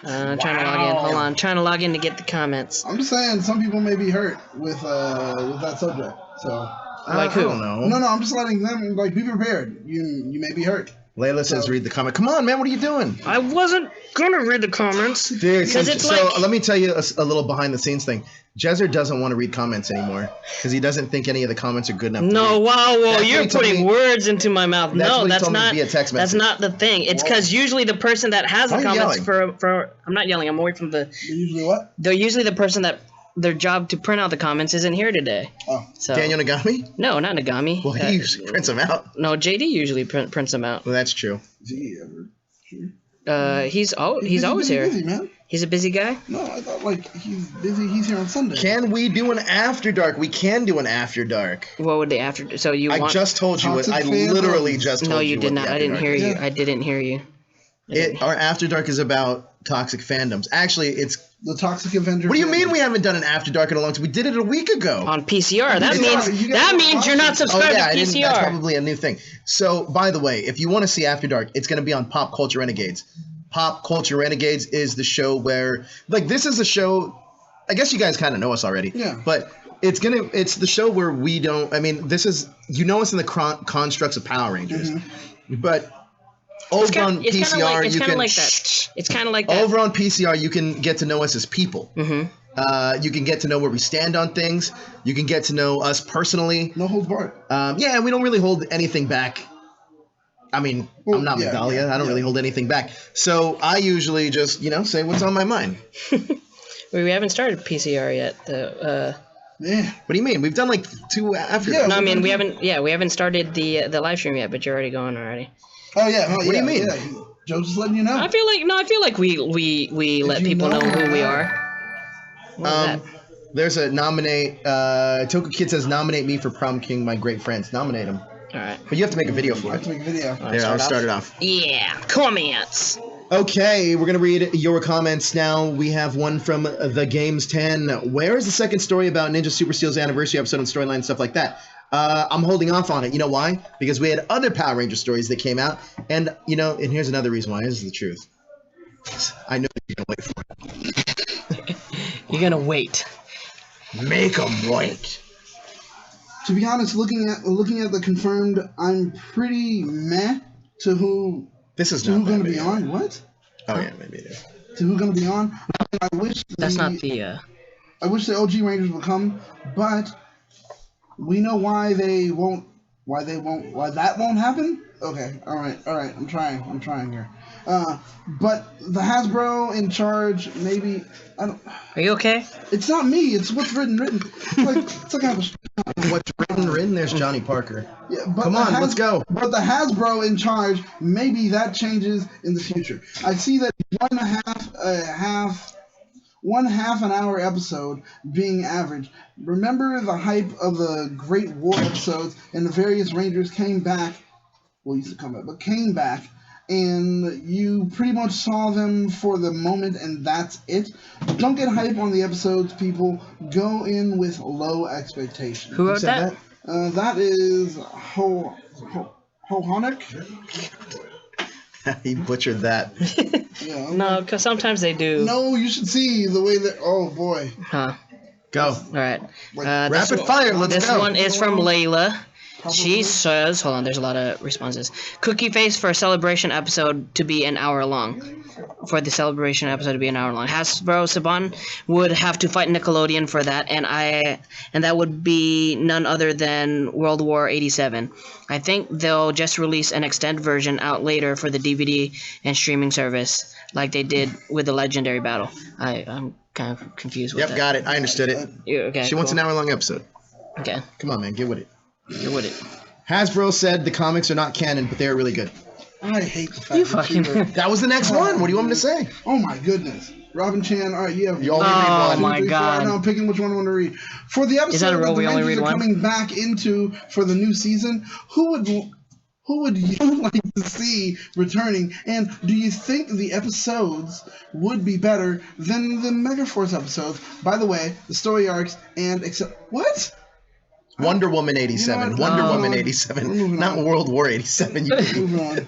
I'm trying to log in. Hold on, I'm trying to log in to get the comments. I'm just saying, some people may be hurt with that subject. So. Like who? I don't know. No, I'm just letting them be prepared. You may be hurt. Layla says, read the comment. Come on, man, what are you doing? I wasn't gonna read the comments. Dude, so Because it's like- let me tell you a little behind the scenes thing. Jezzer doesn't want to read comments anymore because he doesn't think any of the comments are good enough. No, to read. wow, That's what you're he told putting me. words into my mouth. That's what No, he that's told me not. via text That's message. not the thing. It's because usually the person that has the Why are you comments for I'm not yelling. I'm away from the. Usually what? They're usually the person that their job to print out the comments isn't here today. Oh, so Daniel Nagami? No, not Nagami. Well, he usually prints them out. No, JD usually prints them out. Well, that's true. Is he ever? Sure. He's always busy, here. Busy, man. He's a busy guy. No, I thought he's busy. He's here on Sunday. Can we do an After Dark? We can do an After Dark. What would the after? So you I want? just told you what. Toxic I fandoms. literally just told No, you you did what not. the I After didn't Dark hear is. you. I didn't hear you. Our After Dark is about toxic fandoms. Actually, it's. The Toxic Avenger. What do you mean we haven't done an After Dark in a long time? We did it a week ago. On PCR. That PCR. means you're not subscribed to That's PCR. probably a new thing. So, by the way, if you want to see After Dark, it's going to be on Pop Culture Renegades. Pop Culture Renegades is the show where, this is a show I guess you guys kind of know us already. Yeah. But it's the show where we don't. I mean, this is us in the constructs of Power Rangers, but. Over on PCR, you can. It's kind of like that. Over on PCR, you can get to know us as people. Mm-hmm. You can get to know where we stand on things. You can get to know us personally. No holds barred. Yeah, we don't really hold anything back. I mean, I'm not Medalia. I don't really hold anything back. So I usually just, say what's on my mind. We haven't started PCR yet. Yeah. What do you mean? We've done like 2 after. No, I mean we haven't started the live stream yet, but you're already going already. Oh yeah. What do you mean? Yeah. Joe's just letting you know. I feel like we let people know who we are. There's a nominate. Toku Kid says nominate me for Prom King. My great friends. Nominate him. All right. But you have to make a video for it. I have to make a video. There, I'll start it off. Yeah, comments. Okay, we're gonna read your comments now. We have one from the Games 10. Where is the second story about Ninja Super Steel's anniversary episode and storyline and stuff like that? I'm holding off on it. You know why? Because we had other Power Ranger stories that came out, and and here's another reason why. This is the truth. I know you're gonna wait for it. You're gonna wait. Make them wait. To be honest, looking at the confirmed, I'm pretty meh to who. This is to not who's going to be video. on. What? Oh yeah, maybe it is. To who's going to be on? I wish that's not the. I wish the OG Rangers would come, but we know why they won't. Why that won't happen? Okay, all right. I'm trying here. But the Hasbro in charge, maybe I don't. Are you okay? It's not me. It's what's written. It's like I have a. What's written? There's Johnny Parker. Yeah, but come on, let's go. But the Hasbro in charge, maybe that changes in the future. I see that one half an hour episode being average. Remember the hype of the Great War episodes, and the various Rangers came back. Well, used to come back, but came back, and you pretty much saw them for the moment, and that's it. Don't get hype on the episodes, people. Go in with low expectations. Who wrote that? That is Hohonic. He butchered that. Yeah. No, because sometimes they do. No, you should see the way that. Oh boy. Huh. Go. All right. Rapid fire. Let's go. This one is from Layla. She says, hold on, there's a lot of responses. Cookie face for a celebration episode to be an hour long. For the celebration episode to be an hour long. Hasbro Saban would have to fight Nickelodeon for that, and that would be none other than World War 87. I think they'll just release an extended version out later for the DVD and streaming service, like they did with the Legendary Battle. I'm kind of confused with that. Yep, got it. I understood it. Okay, she wants an hour-long episode. Okay. Come on, man, get with it. Get with it. Hasbro said the comics are not canon, but they are really good. I hate the fact that was the next one. What do you want me to say? Oh my goodness. Robin Chan, all right, you have. You only read one. Oh my God. Now I'm picking which one I want to read. For the episode Is that a rule that the we only Rangers read are one? coming back into for the new season, who would you like to see returning? And do you think the episodes would be better than the Megaforce episodes? By the way, the story arcs and what? Wonder Woman 87. Wonder Woman 87. Not World War 87.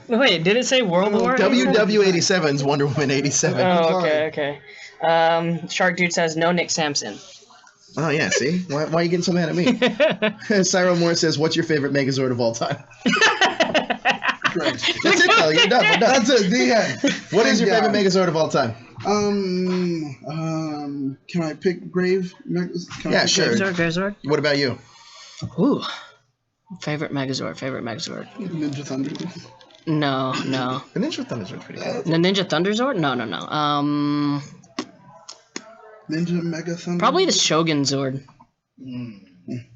Wait, did it say World War? WW 87's Wonder Woman 87. Oh, okay. Shark Dude says no Nick Sampson. Oh, yeah, see? Why are you getting so mad at me? Cyro Moore says, what's your favorite Megazord of all time? Great. That's it, though. You're done. We're done. That's it. The end. What is your favorite Megazord of all time? Can I pick Grave? Yeah, sure. Megazord. What about you? Ooh. Favorite Megazord. Ninja Thunder. No. The Ninja Thunderzord's pretty good. The Ninja Thunderzord? No. Ninja Mega Thunder. Probably the Shogun Zord.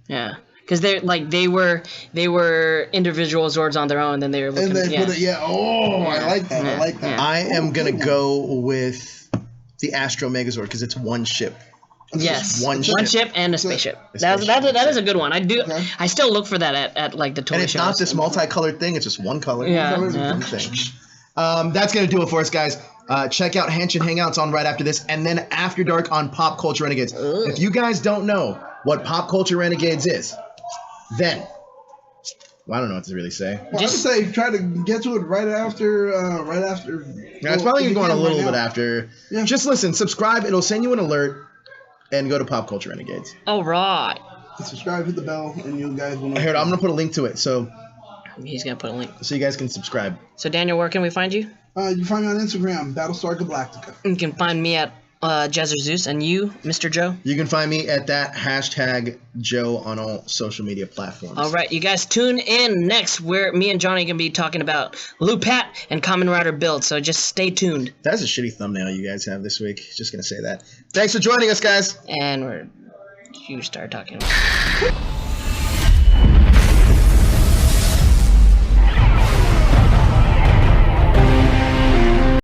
Yeah. Because they were individual Zords on their own, then they were looking. I like that. I like that. I am gonna go with the Astro Megazord because it's one ship. Yes, one ship and a spaceship. That is a good one. I still look for that at like the toy And it's shows. not this multicolored thing; it's just one color. Yeah. That's gonna do it for us, guys. Check out Henshin Hangouts on right after this, and then After Dark on Pop Culture Renegades. If you guys don't know what Pop Culture Renegades is, then I don't know what to really say. Well, just say try to get to it right after. Yeah, it's probably going a little bit after. Yeah. Just listen, subscribe. It'll send you an alert. and go to Pop Culture Renegades. All right. Subscribe, hit the bell, and you guys will know. Here, I'm gonna put a link to it, so he's gonna put a link so you guys can subscribe. So Daniel, where can we find you? You can find me on Instagram, Battlestar Galactica. You can find me at Jezzer Zeus, and you, Mr. Joe. You can find me at that hashtag Joe on all social media platforms. All right, you guys tune in next, where me and Johnny are gonna be talking about Lupat and Kamen Rider build. So just stay tuned. That's a shitty thumbnail you guys have this week. Just gonna say that. Thanks for joining us, guys. And you start talking.